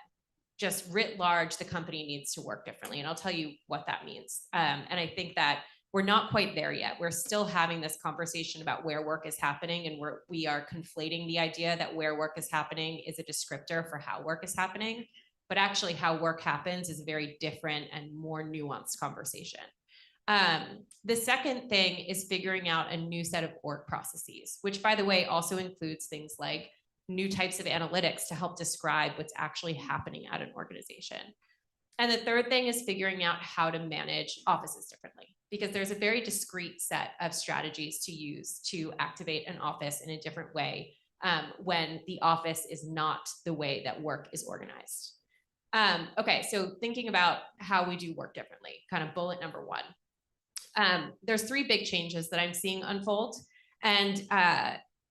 E: just writ large, the company needs to work differently. And I'll tell you what that means. And I think that we're not quite there yet. We're still having this conversation about where work is happening, and we are conflating the idea that where work is happening is a descriptor for how work is happening. But actually how work happens is a very different and more nuanced conversation. The second thing is figuring out a new set of org processes, which, by the way, also includes things like new types of analytics to help describe what's actually happening at an organization. And the third thing is figuring out how to manage offices differently, because there's a very discrete set of strategies to use to activate an office in a different way when the office is not the way that work is organized. Okay, so thinking about how we do work differently, kind of bullet number 1. There's 3 big changes that I'm seeing unfold. And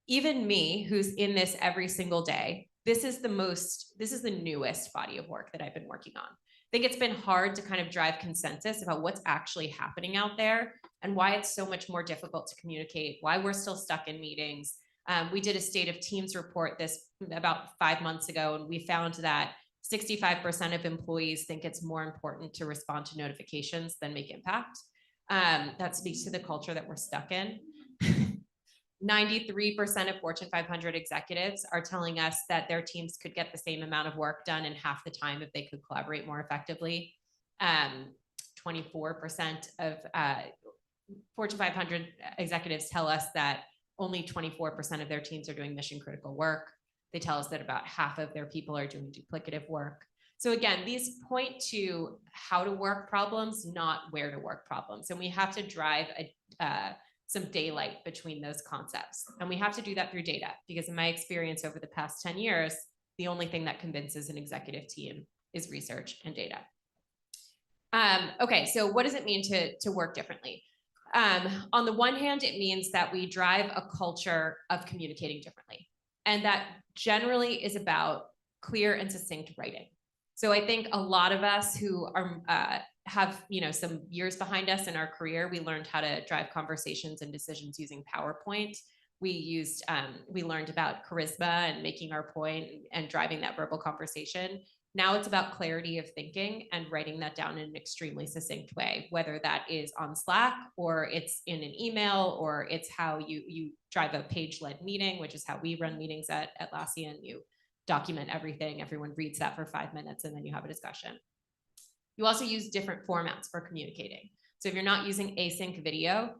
E: even me, who's in this every single day, this is the newest body of work that I've been working on. I think it's been hard to kind of drive consensus about what's actually happening out there and why it's so much more difficult to communicate, why we're still stuck in meetings. We did a State of Teams report this about 5 months ago, and we found that 65% of employees think it's more important to respond to notifications than make impact. That speaks to the culture that we're stuck in. 93% of Fortune 500 executives are telling us that their teams could get the same amount of work done in half the time if they could collaborate more effectively. 24% of Fortune 500 executives tell us that only 24% of their teams are doing mission critical work. They tell us that about half of their people are doing duplicative work. So again, these point to how to work problems, not where to work problems. And we have to drive some daylight between those concepts. And we have to do that through data, because in my experience over the past 10 years, the only thing that convinces an executive team is research and data. Okay, so what does it mean to work differently? On the one hand, it means that we drive a culture of communicating differently. And that generally is about clear and succinct writing. So I think a lot of us who are have some years behind us in our career, we learned how to drive conversations and decisions using PowerPoint. We learned about charisma and making our point and driving that verbal conversation. Now it's about clarity of thinking and writing that down in an extremely succinct way, whether that is on Slack or it's in an email, or it's how you drive a page-led meeting, which is how we run meetings at Atlassian. You document everything, everyone reads that for 5 minutes, and then you have a discussion. You also use different formats for communicating. So if you're not using async video,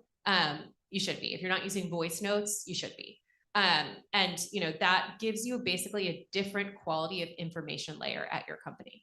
E: you should be. If you're not using voice notes, you should be. And that gives you basically a different quality of information layer at your company.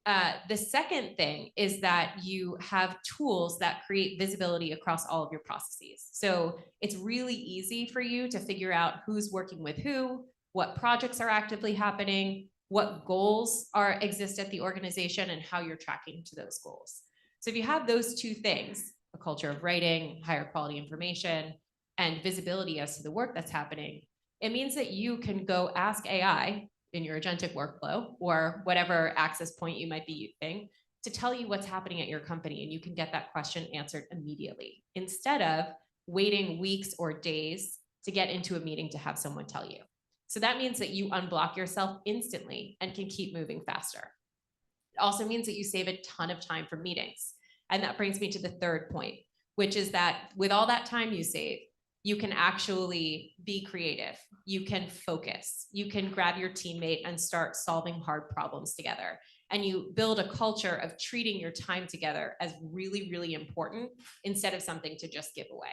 E: The second thing is that you have tools that create visibility across all of your processes. So it's really easy for you to figure out who's working with who, what projects are actively happening, what goals exist at the organization, and how you're tracking to those goals. So if you have those two things, a culture of writing, higher quality information, and visibility as to the work that's happening, it means that you can go ask AI in your agentic workflow or whatever access point you might be using to tell you what's happening at your company, and you can get that question answered immediately instead of waiting weeks or days to get into a meeting to have someone tell you. So that means that you unblock yourself instantly and can keep moving faster. It also means that you save a ton of time from meetings. And that brings me to the third point, which is that with all that time you save, you can actually be creative. You can focus. You can grab your teammate and start solving hard problems together. And you build a culture of treating your time together as really, really important instead of something to just give away.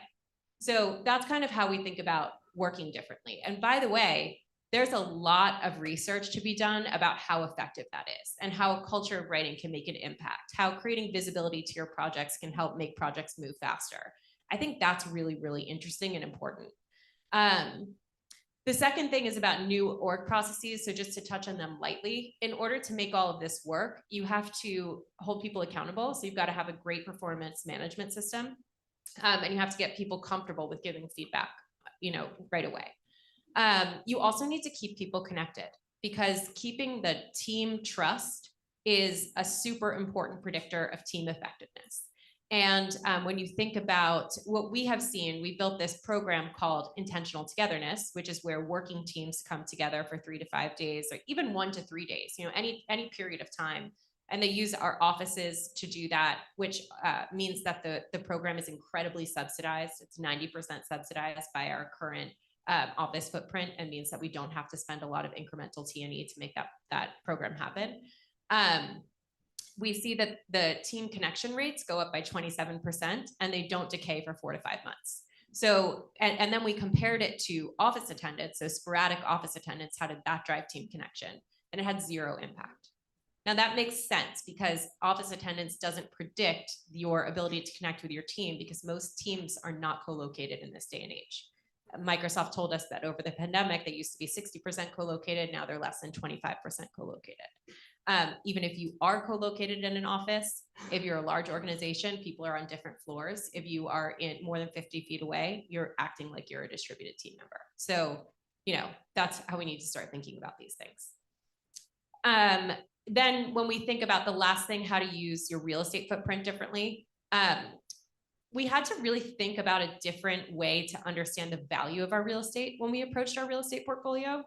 E: So that's kind of how we think about working differently. And by the way, there's a lot of research to be done about how effective that is and how a culture of writing can make an impact, how creating visibility to your projects can help make projects move faster. I think that's really, really interesting and important. The second thing is about new org processes. So just to touch on them lightly, in order to make all of this work, you have to hold people accountable. So you've got to have a great performance management system, and you have to get people comfortable with giving feedback, right away. You also need to keep people connected, because keeping the team trust is a super important predictor of team effectiveness. And when you think about what we have seen, we built this program called Intentional Togetherness, which is where working teams come together for 3 to 5 days, or even 1 to 3 days, any period of time. And they use our offices to do that, which means that the program is incredibly subsidized. It's 90% subsidized by our current office footprint, and means that we don't have to spend a lot of incremental T&E to make that program happen. We see that the team connection rates go up by 27%, and they don't decay for 4 to 5 months. So, and then we compared it to office attendance, so sporadic office attendance. How did that drive team connection? And it had 0 impact. Now that makes sense, because office attendance doesn't predict your ability to connect with your team, because most teams are not co-located in this day and age. Microsoft told us that over the pandemic, they used to be 60% co-located. Now they're less than 25% co-located. Even if you are co-located in an office, if you're a large organization, people are on different floors. If you are in more than 50 feet away, you're acting like you're a distributed team member. So, that's how we need to start thinking about these things. Then when we think about the last thing, how to use your real estate footprint differently, we had to really think about a different way to understand the value of our real estate when we approached our real estate portfolio.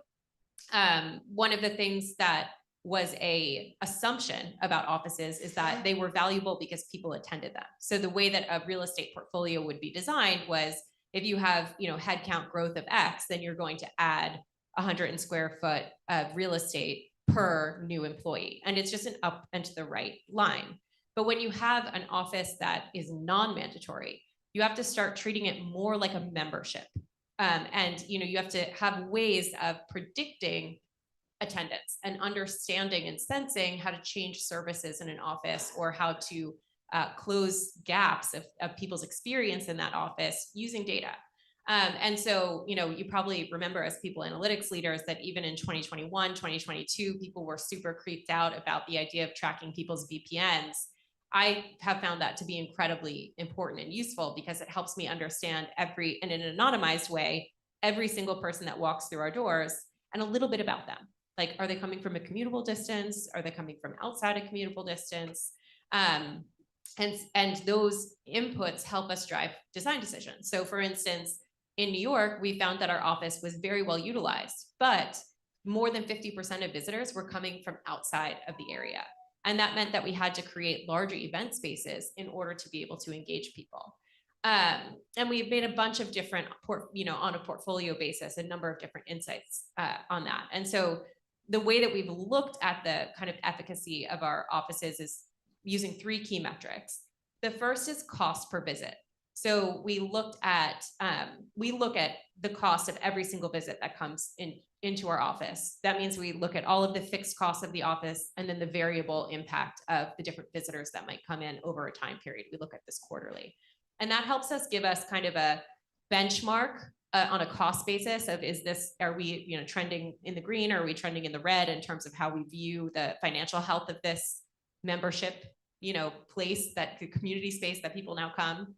E: One of the things that was an assumption about offices is that they were valuable because people attended them. So the way that a real estate portfolio would be designed was, if you have, headcount growth of X, then you're going to add 100 square foot of real estate per new employee. And it's just an up and to the right line. But when you have an office that is non-mandatory, you have to start treating it more like a membership. And you have to have ways of predicting attendance and understanding and sensing how to change services in an office, or how to close gaps of people's experience in that office using data. And so, you probably remember as people analytics leaders that even in 2021, 2022, people were super creeped out about the idea of tracking people's VPNs. I have found that to be incredibly important and useful, because it helps me understand in an anonymized way, every single person that walks through our doors, and a little bit about them. Like, are they coming from a commutable distance? Are they coming from outside a commutable distance? And those inputs help us drive design decisions. So for instance, in New York, we found that our office was very well utilized, but more than 50% of visitors were coming from outside of the area. And that meant that we had to create larger event spaces in order to be able to engage people. And we've made a bunch of different, on a portfolio basis, a number of different insights on that. And so the way that we've looked at the kind of efficacy of our offices is using 3 key metrics. The first is cost per visit. So we look at the cost of every single visit that comes into our office. That means we look at all of the fixed costs of the office and then the variable impact of the different visitors that might come in over a time period. We look at this quarterly. And that helps us give us kind of a benchmark on a cost basis of, are we trending in the green, or are we trending in the red in terms of how we view the financial health of this membership, place, that the community space that people now come.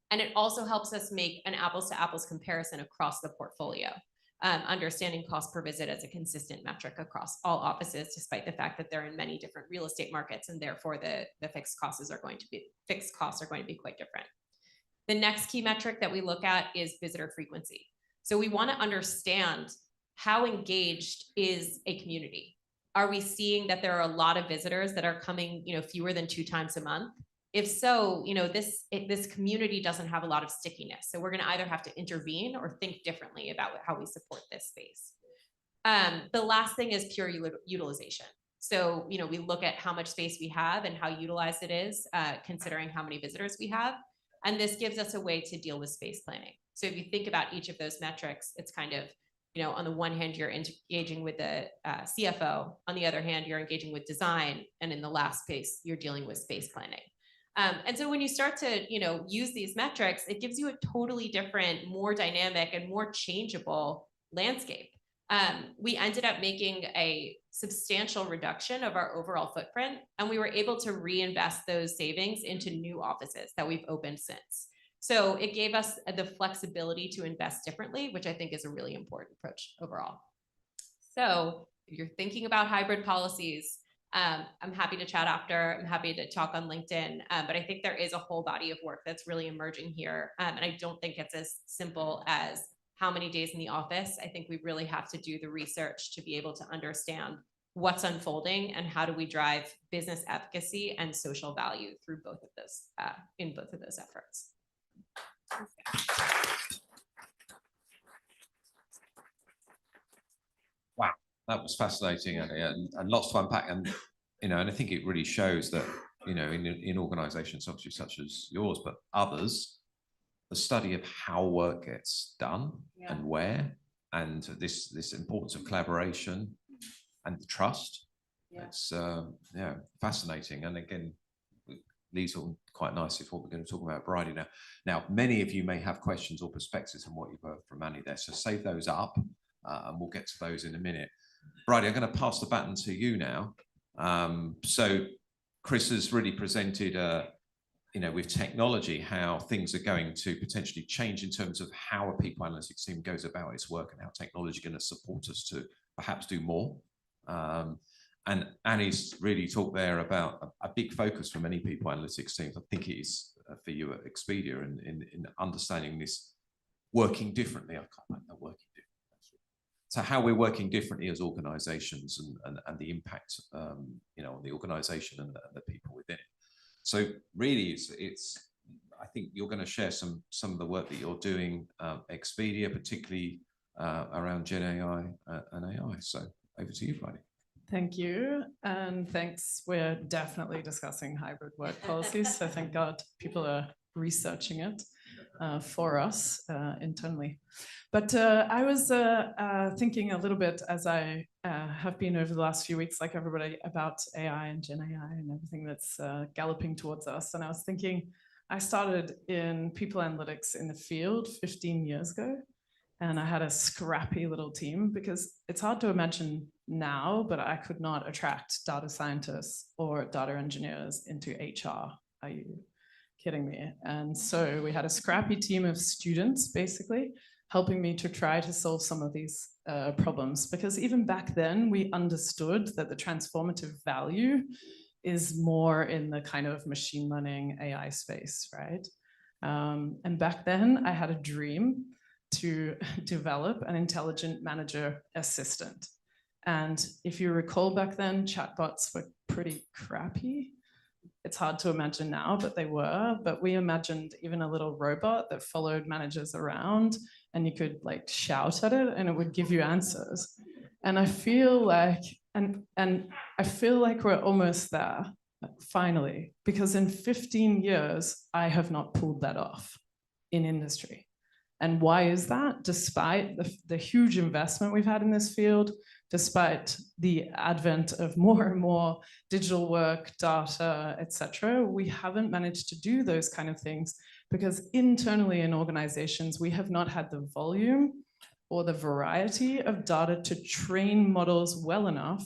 E: And it also helps us make an apples to apples comparison across the portfolio, understanding cost per visit as a consistent metric across all offices, despite the fact that they're in many different real estate markets, and therefore the fixed costs are going to be quite different. The next key metric that we look at is visitor frequency. So we want to understand how engaged is a community. Are we seeing that there are a lot of visitors that are coming, fewer than 2 times a month? If so, this community doesn't have a lot of stickiness. So we're going to either have to intervene or think differently about how we support this space. The last thing is pure utilization. So, we look at how much space we have and how utilized it is, considering how many visitors we have. And this gives us a way to deal with space planning. So if you think about each of those metrics, it's kind of, on the one hand, you're engaging with the CFO. On the other hand, you're engaging with design. And in the last space, you're dealing with space planning. And so when you start to, use these metrics, it gives you a totally different, more dynamic and more changeable landscape. We ended up making a substantial reduction of our overall footprint, and we were able to reinvest those savings into new offices that we've opened since. So it gave us the flexibility to invest differently, which I think is a really important approach overall. So if you're thinking about hybrid policies, I'm happy to chat after. I'm happy to talk on LinkedIn, but I think there is a whole body of work that's really emerging here. And I don't think it's as simple as how many days in the office. I think we really have to do the research to be able to understand what's unfolding and how do we drive business efficacy and social value through both of those, in both of those efforts.
B: Wow, that was fascinating and lots to unpack. And and I think it really shows that in organisations obviously such as yours, but others, the study of how work gets done and where, and this importance of collaboration and the trust. It's fascinating. And again, leads on quite nicely for what we're going to talk about Bridie now. Now, many of you may have questions or perspectives on what you've heard from Annie there, so save those up, and we'll get to those in a minute. Bridie, I'm going to pass the baton to you now. So Chris has really presented, with technology, how things are going to potentially change in terms of how a people analytics team goes about its work and how technology is going to support us to perhaps do more. And Annie's really talked there about a big focus for many people analytics teams. I think it is for you at Expedia in understanding this working differently. I can't like that, working differently. So how we're working differently as organisations and the impact, on the organisation and the people within it. So really, it's. I think you're going to share some of the work that you're doing at Expedia, particularly around Gen AI and AI. So over to you, Bridie.
F: Thank you, and thanks. We're definitely discussing hybrid work policies, so thank God people are researching it for us internally. But I was thinking a little bit, as I have been over the last few weeks, like everybody, about AI and Gen AI and everything that's galloping towards us. And I was thinking, I started in people analytics in the field 15 years ago, and I had a scrappy little team, because it's hard to imagine now, but I could not attract data scientists or data engineers into HR. Are you kidding me? And so we had a scrappy team of students, basically, helping me to try to solve some of these problems. Because even back then, we understood that the transformative value is more in the kind of machine learning AI space, right? And back then, I had a dream to develop an intelligent manager assistant. And if you recall back then, chatbots were pretty crappy. It's hard to imagine now, but they were. But we imagined even a little robot that followed managers around, and you could like shout at it and it would give you answers. And I feel like, and I feel like we're almost there. finally, because in 15 years, I have not pulled that off in industry. And why is that? Despite the huge investment we've had in this field, despite the advent of more and more digital work, data, etc., we haven't managed to do those kind of things because internally in organizations, we have not had the volume or the variety of data to train models well enough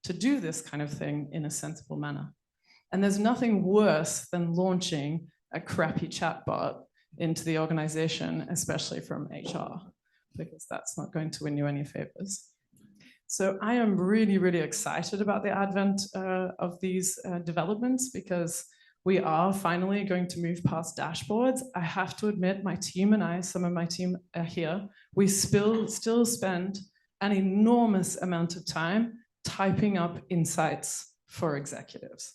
F: to do this kind of thing in a sensible manner. And there's nothing worse than launching a crappy chatbot into the organization, especially from HR, because that's not going to win you any favors. So I am really, really excited about the advent of these developments because we are finally going to move past dashboards. I have to admit, my team and I, some of my team are here, we still spend an enormous amount of time typing up insights for executives.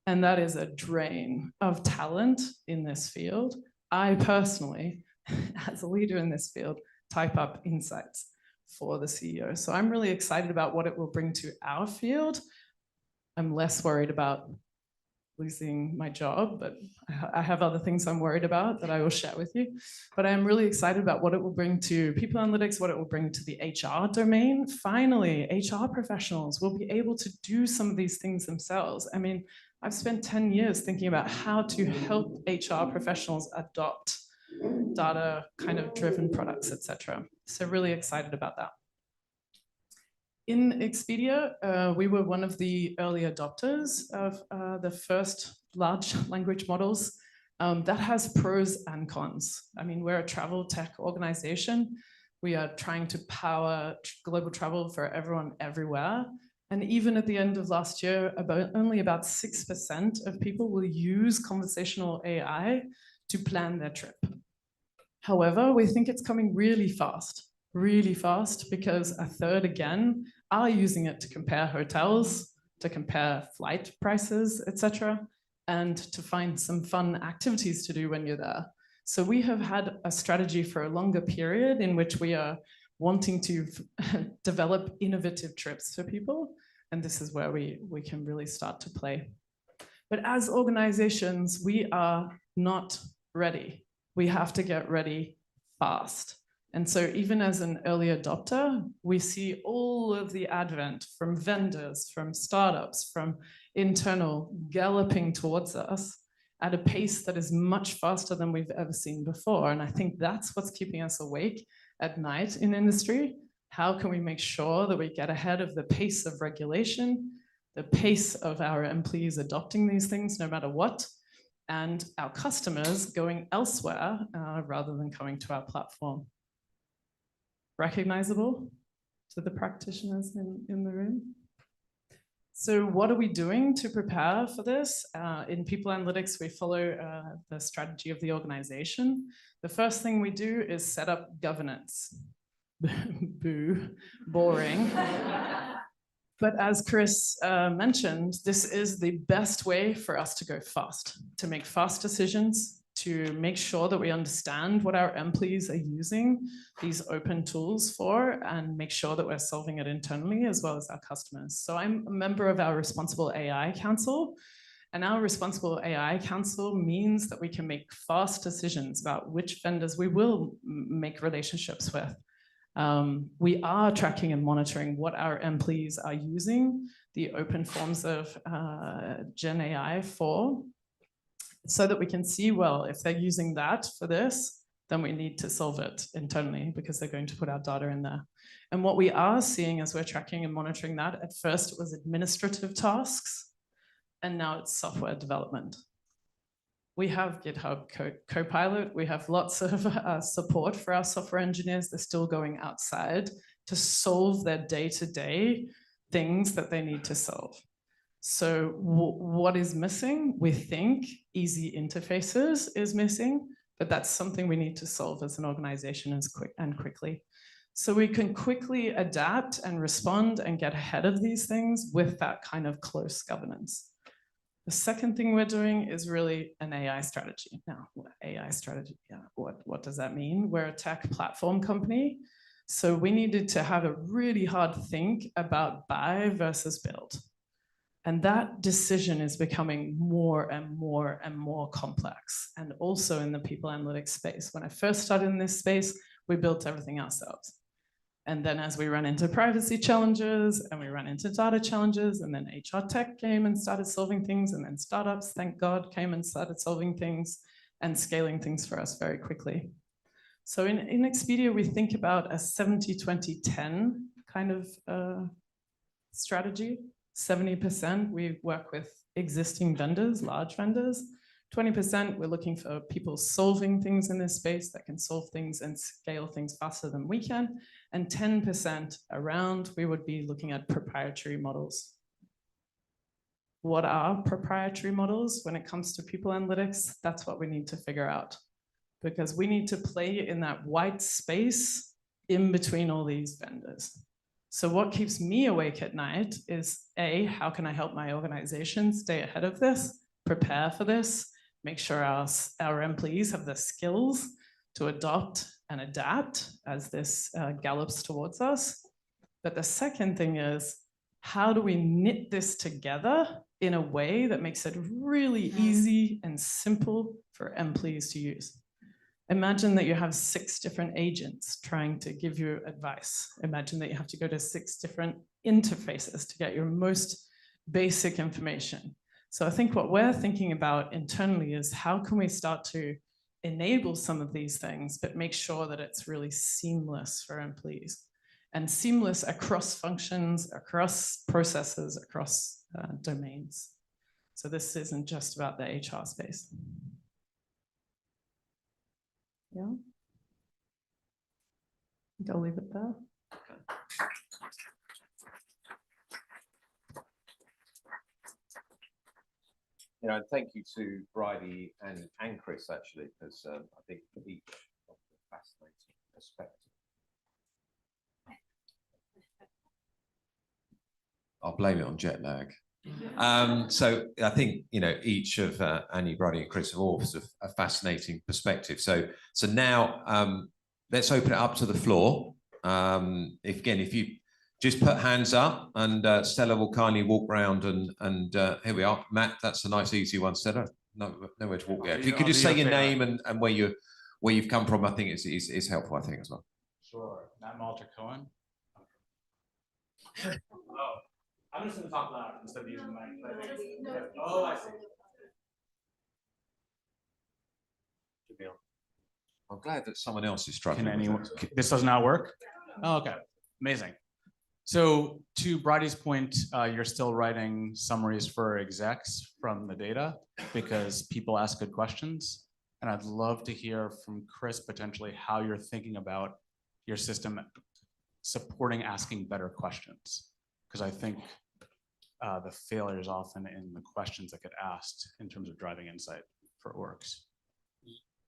F: And that is a drain of talent in this field. I personally, as a leader in this field, type up insights for the CEO. So I'm really excited about what it will bring to our field. I'm less worried about losing my job, but I have other things I'm worried about that I will share with you. But I'm really excited about what it will bring to people analytics, what it will bring to the HR domain. Finally, HR professionals will be able to do some of these things themselves. I mean, I've spent 10 years thinking about how to help HR professionals adopt data kind of driven products, etc. So really excited about that. In Expedia, we were one of the early adopters of the first large language models. That has pros and cons. I mean, we're a travel tech organization. We are trying to power global travel for everyone everywhere. And even at the end of last year, only about 6% of people will use conversational AI to plan their trip. However, we think it's coming really fast, because a third again are using it to compare hotels, to compare flight prices, etc., and to find some fun activities to do when you're there. So we have had a strategy for a longer period in which we are wanting to develop innovative trips for people. And this is where we can really start to play. But as organizations, we are not ready. We have to get ready fast. And so even as an early adopter, we see all of the advent from vendors, from startups, from internal galloping towards us at a pace that is much faster than we've ever seen before. And I think that's what's keeping us awake at night in industry. How can we make sure that we get ahead of the pace of regulation, the pace of our employees adopting these things no matter what, and our customers going elsewhere rather than coming to our platform? Recognizable to the practitioners in the room? So what are we doing to prepare for this? In people analytics, we follow the strategy of the organization. The first thing we do is set up governance. Boo, boring. But as Chris mentioned, this is the best way for us to go fast, to make fast decisions, to make sure that we understand what our employees are using these open tools for, and make sure that we're solving it internally as well as our customers. So I'm a member of our Responsible AI Council, and our Responsible AI Council means that we can make fast decisions about which vendors we will make relationships with. We are tracking and monitoring what our employees are using the open forms of Gen AI for, so that we can see, well, if they're using that for this, then we need to solve it internally because they're going to put our data in there. And what we are seeing as we're tracking and monitoring that, at first it was administrative tasks, and now it's software development. We have GitHub Copilot. We have lots of support for our software engineers. They're still going outside to solve their day-to-day things that they need to solve. So what is missing? We think easy interfaces is missing, but that's something we need to solve as an organization quickly. So we can quickly adapt and respond and get ahead of these things with that kind of close governance. The second thing we're doing is really an AI strategy. Now, AI strategy, yeah, what does that mean? We're a tech platform company, so we needed to have a really hard think about buy versus build. And that decision is becoming more and more and more complex. And also in the people analytics space. When I first started in this space, we built everything ourselves. And then as we ran into privacy challenges and we ran into data challenges, and then HR tech came and started solving things, and then startups, thank God, came and started solving things and scaling things for us very quickly. So in Expedia, we think about a 70-20-10 kind of strategy. 70% we work with existing vendors, large vendors. 20% we're looking for people solving things in this space that can solve things and scale things faster than we can. And 10% around, we would be looking at proprietary models. What are proprietary models when it comes to people analytics? That's what we need to figure out, because we need to play in that white space in between all these vendors. So what keeps me awake at night is A, how can I help my organization stay ahead of this, prepare for this, make sure our employees have the skills to adopt and adapt as this gallops towards us. But the second thing is, how do we knit this together in a way that makes it really easy and simple for employees to use? Imagine that you have 6 different agents trying to give you advice. Imagine that you have to go to 6 different interfaces to get your most basic information. So I think what we're thinking about internally is how can we start to enable some of these things, but make sure that it's really seamless for employees and seamless across functions, across processes, across domains. So this isn't just about the HR space. Yeah. I think I'll leave it there.
B: You know, thank you to Bridie and Chris, actually, because I think each of the fascinating perspective. I'll blame it on jet lag. So I think, you know, each of Annie, Bridie and Chris have all a fascinating perspective. So now let's open it up to the floor. If you just put hands up, and Stella will kindly walk round and here we are. Matt, that's a nice easy one, Stella. Nowhere to walk yet. If you could just say your name and where you've come from, I think is helpful, I think, as well.
I: Sure. Matt Malter Cohen. Oh, I'm just going to talk loud instead of using the mic. Oh, I see. Should be on.
B: I'm glad that someone else is struggling.
I: Can anyone? This does not work? Oh, okay. Amazing. So to Bridie's point, you're still writing summaries for execs from the data because people ask good questions. And I'd love to hear from Chris potentially how you're thinking about your system supporting asking better questions. Because I think the failure is often in the questions that get asked in terms of driving insight for orgs.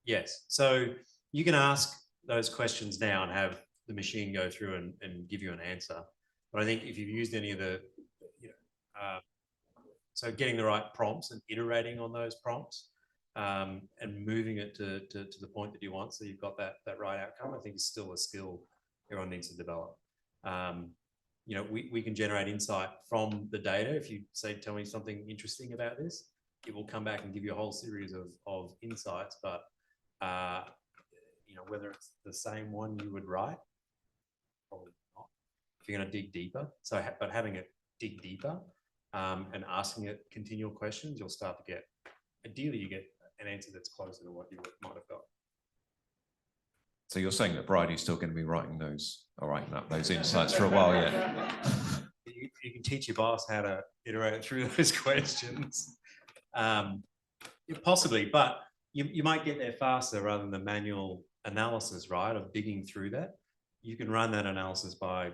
C: Yes. So you can ask those questions now and have the machine go through and give you an answer. But I think if you've used any of the, so getting the right prompts and iterating on those prompts and moving it to the point that you want, so you've got that right outcome, I think is still a skill everyone needs to develop. We can generate insight from the data. If you say, tell me something interesting about this, it will come back and give you a whole series of insights, but whether it's the same one you would write, probably not. If you're going to dig deeper, but having it dig deeper and asking it continual questions, you'll start to get, ideally you get an answer that's closer to what you might have got.
B: So you're saying that Bridie's still going to be writing up those insights for a while yet?
C: You can teach your boss how to iterate through those questions. Possibly, but you might get there faster rather than the manual analysis, right, of digging through that. You can run that analysis by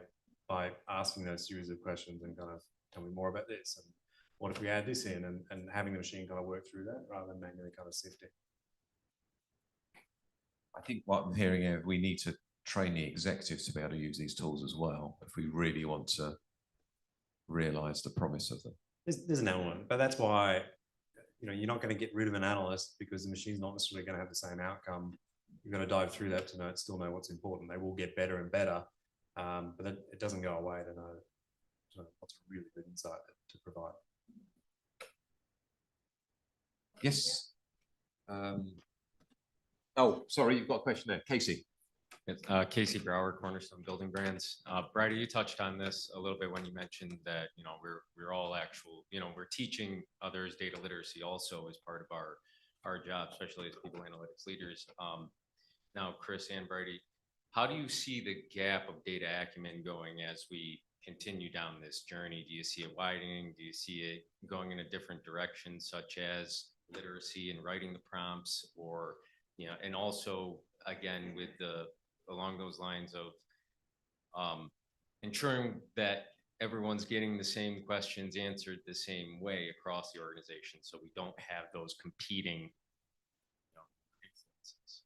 C: asking those series of questions and kind of tell me more about this, and what if we add this in, and having the machine kind of work through that rather than manually kind of sift it.
B: I think what I'm hearing is we need to train the executives to be able to use these tools as well if we really want to realize the promise of them.
C: There's an element, but that's why you're not going to get rid of an analyst because the machine's not necessarily going to have the same outcome. You've got to dive through that to still know what's important. They will get better and better, but it doesn't go away to know what's really good insight to provide.
B: Yes. Oh, sorry, you've got a question there. Casey.
J: It's Casey Brower, Cornerstone Building Brands. Brady, you touched on this a little bit when you mentioned that, you know, we're all actual, you know, we're teaching others data literacy also as part of our job, especially as people analytics leaders. Now, Chris and Brady, how do you see the gap of data acumen going as we continue down this journey? Do you see it widening? Do you see it going in a different direction, such as literacy and writing the prompts, or, you know, and also again with the along those lines of ensuring that everyone's getting the same questions answered the same way across the organization, so we don't have those competing, you know, influences.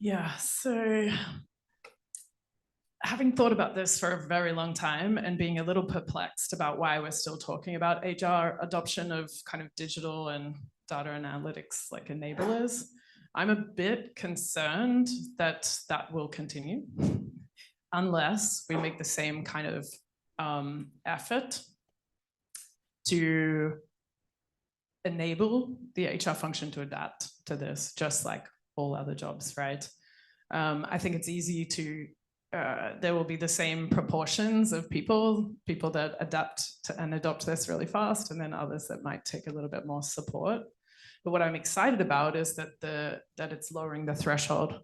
F: Yeah, so having thought about this for a very long time and being a little perplexed about why we're still talking about HR adoption of kind of digital and data and analytics like enablers, I'm a bit concerned that that will continue unless we make the same kind of effort to enable the HR function to adapt to this, just like all other jobs, right? I think it's easy to, there will be the same proportions of people that adapt to and adopt this really fast, and then others that might take a little bit more support. But what I'm excited about is that it's lowering the threshold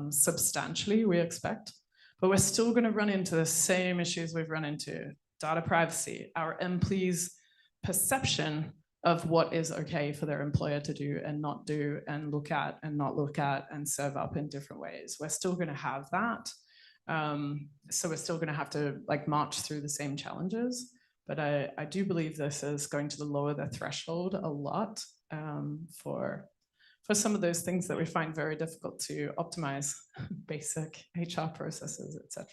F: substantially, we expect. But we're still going to run into the same issues we've run into: data privacy, our employees' perception of what is okay for their employer to do and not do, and look at and not look at, and serve up in different ways. We're still going to have that. So we're still going to have to like march through the same challenges. But I do believe this is going to lower the threshold a lot for some of those things that we find very difficult to optimize, basic HR processes, etc.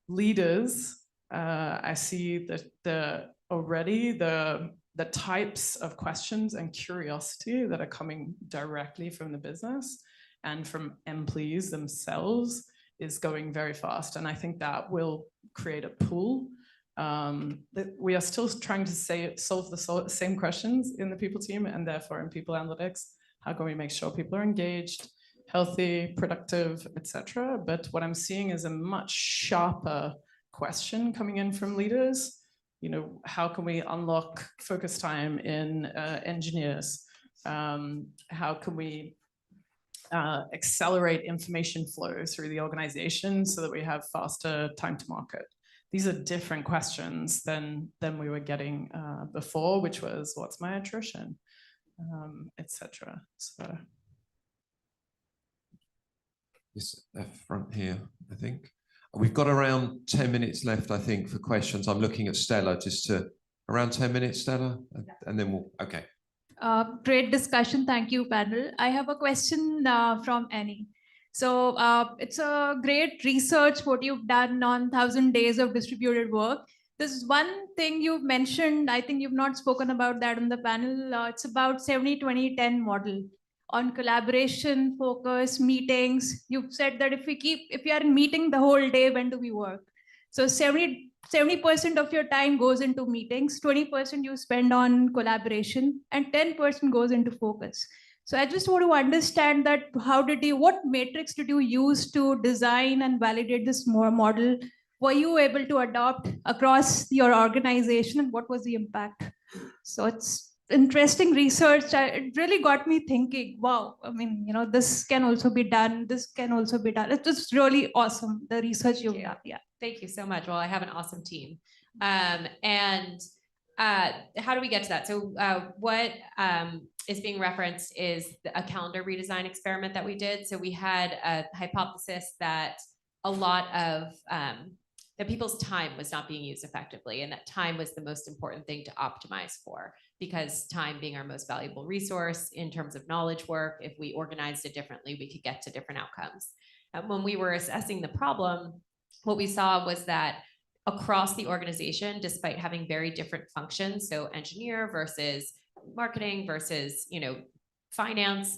F: Leaders, I see that already the types of questions and curiosity that are coming directly from the business and from employees themselves is going very fast. And I think that will create a pool. That we are still trying to solve the same questions in the people team, and therefore in people analytics. How can we make sure people are engaged, healthy, productive, etc.? But what I'm seeing is a much sharper question coming in from leaders. You know, how can we unlock focus time in engineers? How can we accelerate information flow through the organization so that we have faster time to market? These are different questions than we were getting before, which was, what's my attrition, etc. So.
B: Yes, left front here, I think. We've got around 10 minutes left, I think, for questions. I'm looking at Stella, just to around 10 minutes, Stella, and then we'll, okay.
K: Great discussion. Thank you, panel. I have a question from Annie. So it's a great research what you've done on 1,000 days of distributed work. There's one thing you've mentioned, I think you've not spoken about that on the panel. It's about 70-20-10 model on collaboration, focus, meetings. You've said that if you are in meeting the whole day, when do we work? So 70% of your time goes into meetings, 20% you spend on collaboration, and 10% goes into focus. So I just want to understand that what matrix did you use to design and validate this model? Were you able to adopt across your organization, and what was the impact? So it's interesting research. It really got me thinking, wow, I mean, you know, this can also be done. This can also be done. It's just really awesome, the research you've done. Yeah.
E: Thank you so much. Well, I have an awesome team. And how do we get to that? So what is being referenced is a calendar redesign experiment that we did. So we had a hypothesis that a lot of that people's time was not being used effectively, and that time was the most important thing to optimize for, because time being our most valuable resource in terms of knowledge work, if we organized it differently, we could get to different outcomes. And when we were assessing the problem, what we saw was that across the organization, despite having very different functions, so engineer versus marketing versus, you know, finance,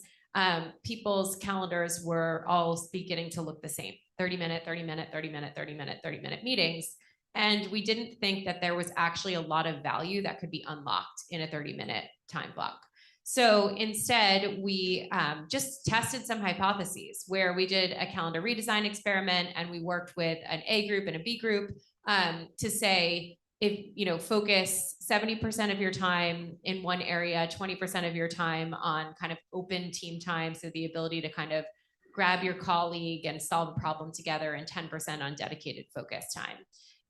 E: people's calendars were all beginning to look the same. 30-minute, 30-minute, 30-minute, 30-minute, 30-minute meetings. And we didn't think that there was actually a lot of value that could be unlocked in a 30-minute time block. So instead, we just tested some hypotheses where we did a calendar redesign experiment, and we worked with an A group and a B group to say, if focus 70% of your time in one area, 20% of your time on kind of open team time, so the ability to kind of grab your colleague and solve a problem together, and 10% on dedicated focus time.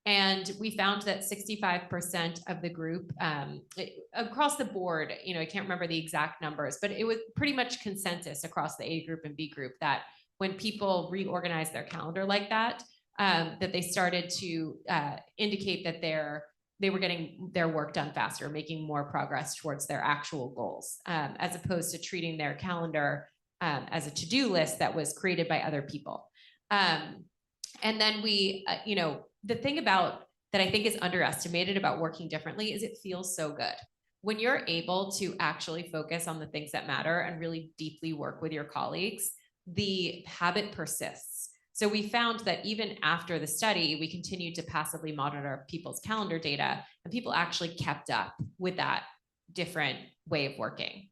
E: And we found that 65% of the group across the board, I can't remember the exact numbers, but it was pretty much consensus across the A group and B group that when people reorganize their calendar like that, that they started to indicate that they were getting their work done faster, making more progress towards their actual goals, as opposed to treating their calendar as a to-do list that was created by other people. And then we, the thing about that I think is underestimated about working differently is it feels so good. When you're able to actually focus on the things that matter and really deeply work with your colleagues, the habit persists. So we found that even after the study, we continued to passively monitor people's calendar data, and people actually kept up with that different way of working.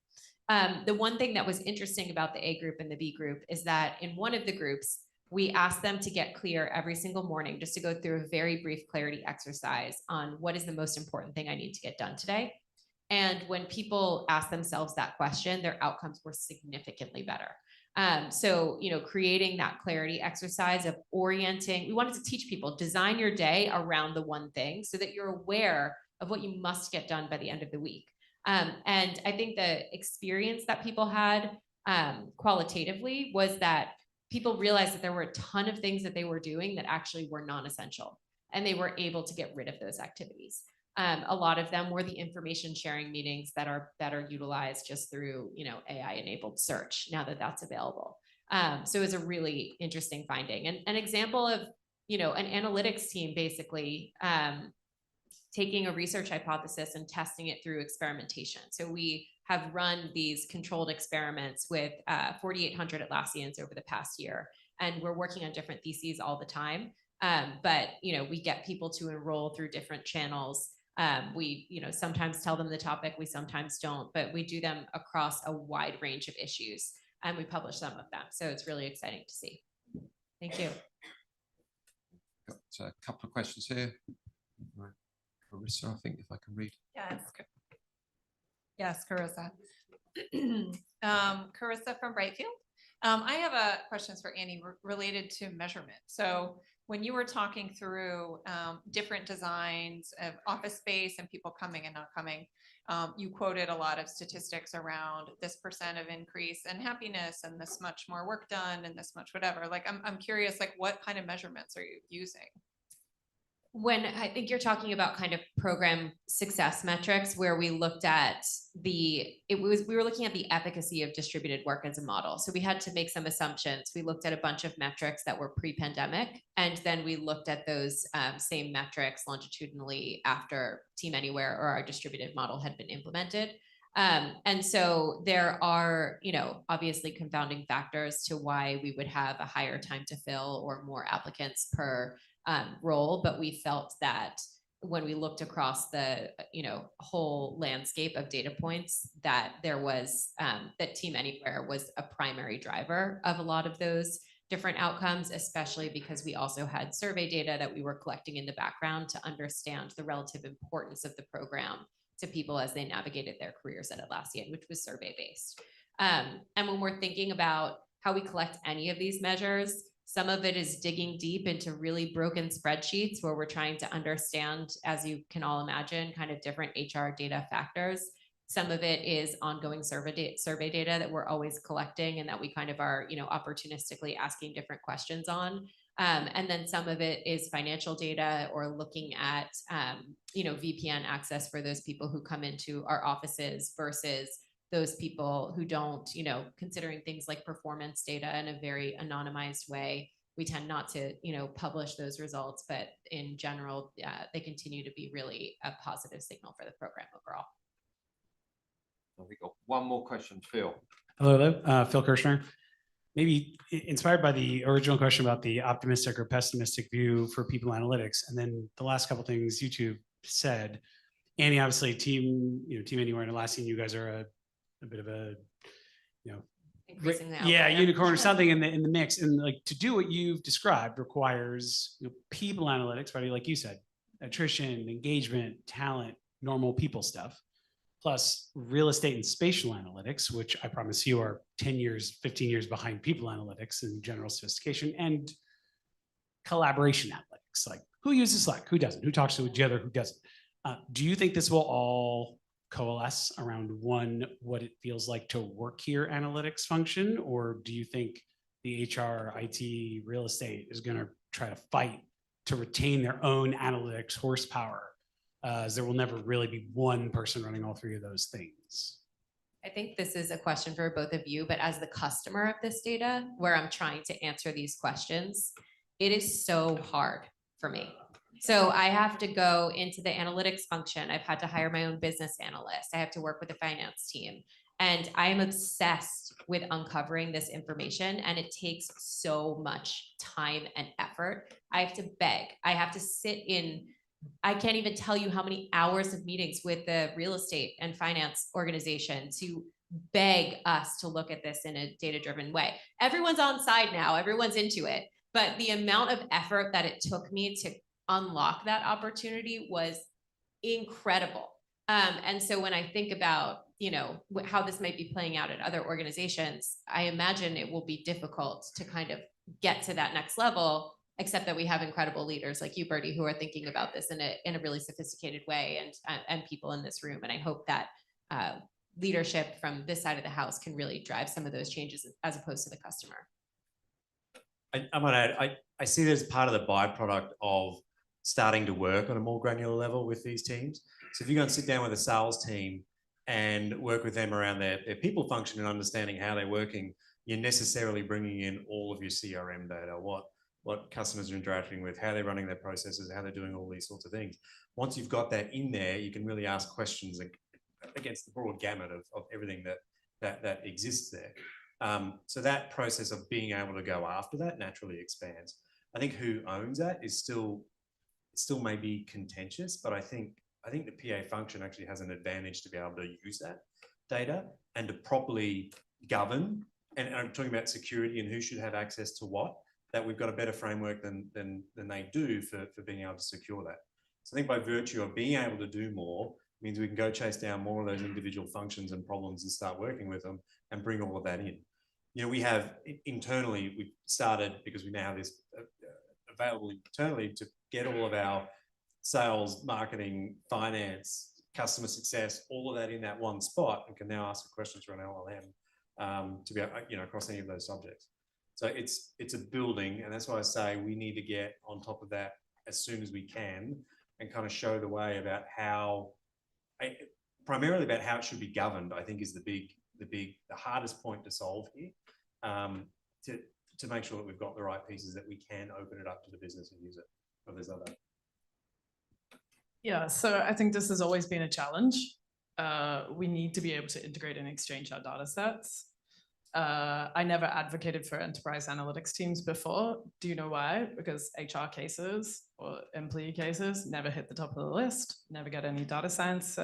E: The one thing that was interesting about the A group and the B group is that in one of the groups, we asked them to get clear every single morning, just to go through a very brief clarity exercise on what is the most important thing I need to get done today. And when people asked themselves that question, their outcomes were significantly better. So, creating that clarity exercise of orienting, we wanted to teach people, design your day around the one thing so that you're aware of what you must get done by the end of the week. And I think the experience that people had qualitatively was that people realized that there were a ton of things that they were doing that actually were non-essential, and they were able to get rid of those activities. A lot of them were the information sharing meetings that are better utilized just through, AI enabled search now that that's available. So it was a really interesting finding, and an example of, an analytics team basically taking a research hypothesis and testing it through experimentation. So we have run these controlled experiments with 4,800 Atlassians over the past year, and we're working on different theses all the time. But we get people to enroll through different channels. We sometimes tell them the topic, we sometimes don't, but we do them across a wide range of issues, and we publish some of them. So it's really exciting to see. Thank you.
B: Got a couple of questions here. Right. Carissa, I think if I can read.
D: Yes, Carissa. Carissa from Brightfield. I have a questions for Annie related to measurement. So when you were talking through different designs of office space and people coming and not coming, you quoted a lot of statistics around this % of increase in happiness and this much more work done and this much whatever. Like, I'm curious, like, what kind of measurements are you using?
E: When I think you're talking about kind of program success metrics, where we looked at we were looking at the efficacy of distributed work as a model. So we had to make some assumptions. We looked at a bunch of metrics that were pre-pandemic, and then we looked at those same metrics longitudinally after Team Anywhere or our distributed model had been implemented. And so there are, obviously confounding factors to why we would have a higher time to fill or more applicants per role, but we felt that when we looked across the whole landscape of data points, that there was that Team Anywhere was a primary driver of a lot of those different outcomes, especially because we also had survey data that we were collecting in the background to understand the relative importance of the program to people as they navigated their careers at Atlassian, which was survey based. And when we're thinking about how we collect any of these measures, some of it is digging deep into really broken spreadsheets where we're trying to understand, as you can all imagine, kind of different HR data factors. Some of it is ongoing survey data that we're always collecting and that we kind of are, opportunistically asking different questions on. And then some of it is financial data or looking at, VPN access for those people who come into our offices versus those people who don't, considering things like performance data in a very anonymized way. We tend not to, publish those results, but in general, they continue to be really a positive signal for the program overall.
B: We got one more question, Phil.
L: Hello, Phil Kirshner. maybe inspired by the original question about the optimistic or pessimistic view for people analytics, and then the last couple of things you two said. Annie, obviously, Team Anywhere and Atlassian, you guys are a bit of a,
E: Increasing the
L: yeah,
E: outlier.
L: unicorn or something in the mix. And like to do what you've described requires people analytics, right? Like you said, attrition, engagement, talent, normal people stuff, plus real estate and spatial analytics, which I promise you are 10 years, 15 years behind people analytics and general sophistication, and collaboration analytics, like who uses Slack, who doesn't, who talks to each other, who doesn't. Do you think this will all coalesce around one, what it feels like to work here analytics function? Or do you think the HR, IT, real estate is going to try to fight to retain their own analytics horsepower, as there will never really be one person running all three of those things?
E: I think this is a question for both of you, but as the customer of this data, where I'm trying to answer these questions, it is so hard for me. So I have to go into the analytics function. I've had to hire my own business analyst. I have to work with the finance team. And I am obsessed with uncovering this information, and it takes so much time and effort. I have to beg. I have to sit in, I can't even tell you how many hours of meetings with the real estate and finance organization to beg us to look at this in a data-driven way. Everyone's on side now, everyone's into it, but the amount of effort that it took me to unlock that opportunity was incredible. And so when I think about, how this might be playing out at other organizations, I imagine it will be difficult to kind of get to that next level, except that we have incredible leaders like you, Bertie, who are thinking about this in a really sophisticated way, and people in this room. And I hope that leadership from this side of the house can really drive some of those changes as opposed to the customer.
C: I might add, I see this as part of the byproduct of starting to work on a more granular level with these teams. So if you go and sit down with a sales team and work with them around their people function and understanding how they're working, you're necessarily bringing in all of your CRM data, what customers are interacting with, how they're running their processes, how they're doing all these sorts of things. Once you've got that in there, you can really ask questions against the broad gamut of everything that exists there. So that process of being able to go after that naturally expands. I think who owns that is still may be contentious, but I think the PA function actually has an advantage to be able to use that data and to properly govern. And I'm talking about security and who should have access to what, that we've got a better framework than they do for being able to secure that. So I think by virtue of being able to do more means we can go chase down more of those individual functions and problems and start working with them and bring all of that in. We have internally, we've started, because we now have this available internally, to get all of our sales, marketing, finance, customer success, all of that in that one spot, and can now ask a question through an LLM to be, across any of those subjects. So it's a building, and that's why I say we need to get on top of that as soon as we can and kind of show the way about how, primarily about how it should be governed, I think is the hardest point to solve here, to make sure that we've got the right pieces that we can open it up to the business and use it. Or there's other.
F: Yeah, so I think this has always been a challenge. We need to be able to integrate and exchange our data sets. I never advocated for enterprise analytics teams before. Do you know why? Because HR cases or employee cases never hit the top of the list, never get any data science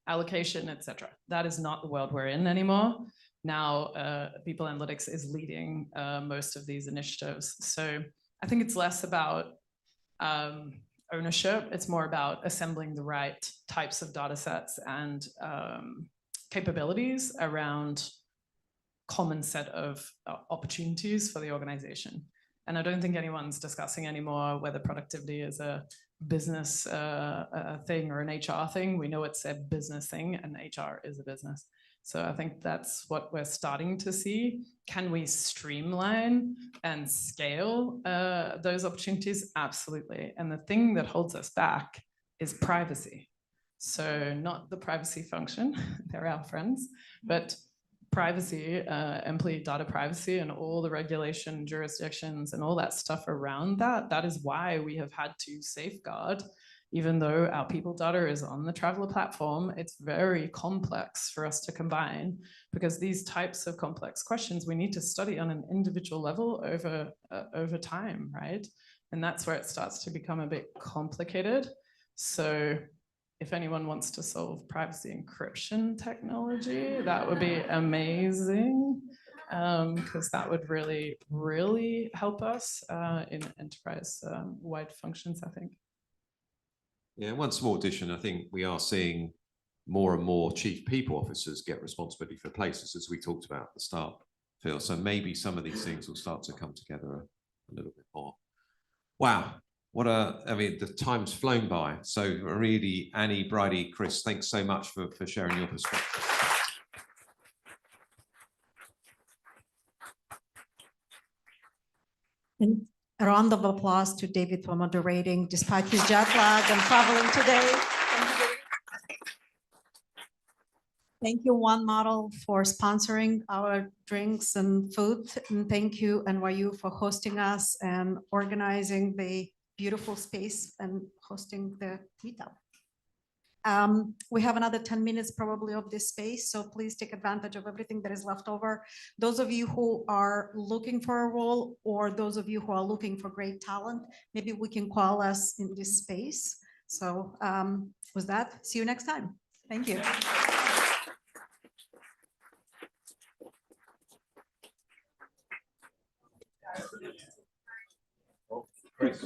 F: allocation, etc. That is not the world we're in anymore. Now, people analytics is leading most of these initiatives. So I think it's less about ownership. It's more about assembling the right types of data sets and capabilities around common set of opportunities for the organization. And I don't think anyone's discussing anymore whether productivity is a business thing or an HR thing. We know it's a business thing, and HR is a business. So I think that's what we're starting to see. Can we streamline and scale those opportunities? Absolutely. And the thing that holds us back is privacy. So not the privacy function, they're our friends, but privacy, employee data privacy, and all the regulation, jurisdictions, and all that stuff around that. That is why we have had to safeguard, even though our people data is on the Traveler platform, it's very complex for us to combine, because these types of complex questions we need to study on an individual level over time, right? And that's where it starts to become a bit complicated. So if anyone wants to solve privacy encryption technology, that would be amazing, because that would really, really help us in enterprise-wide functions, I think.
B: Yeah, one small addition, I think we are seeing more and more chief people officers get responsibility for places, as we talked about at the start, Phil. So maybe some of these things will start to come together a little bit more. Wow, I mean, the time's flown by. So really, Annie, Bridie, Chris, thanks so much for sharing your perspective.
M: And a round of applause to David for moderating despite his jet lag and traveling today. Thank you, One Model, for sponsoring our drinks and food. And thank you, NYU, for hosting us and organizing the beautiful space and hosting the meetup. We have another 10 minutes probably of this space, so please take advantage of everything that is left over. Those of you who are looking for a role, or those of you who are looking for great talent, maybe we can call us in this space. So with that, see you next time. Thank you.
B: Chris.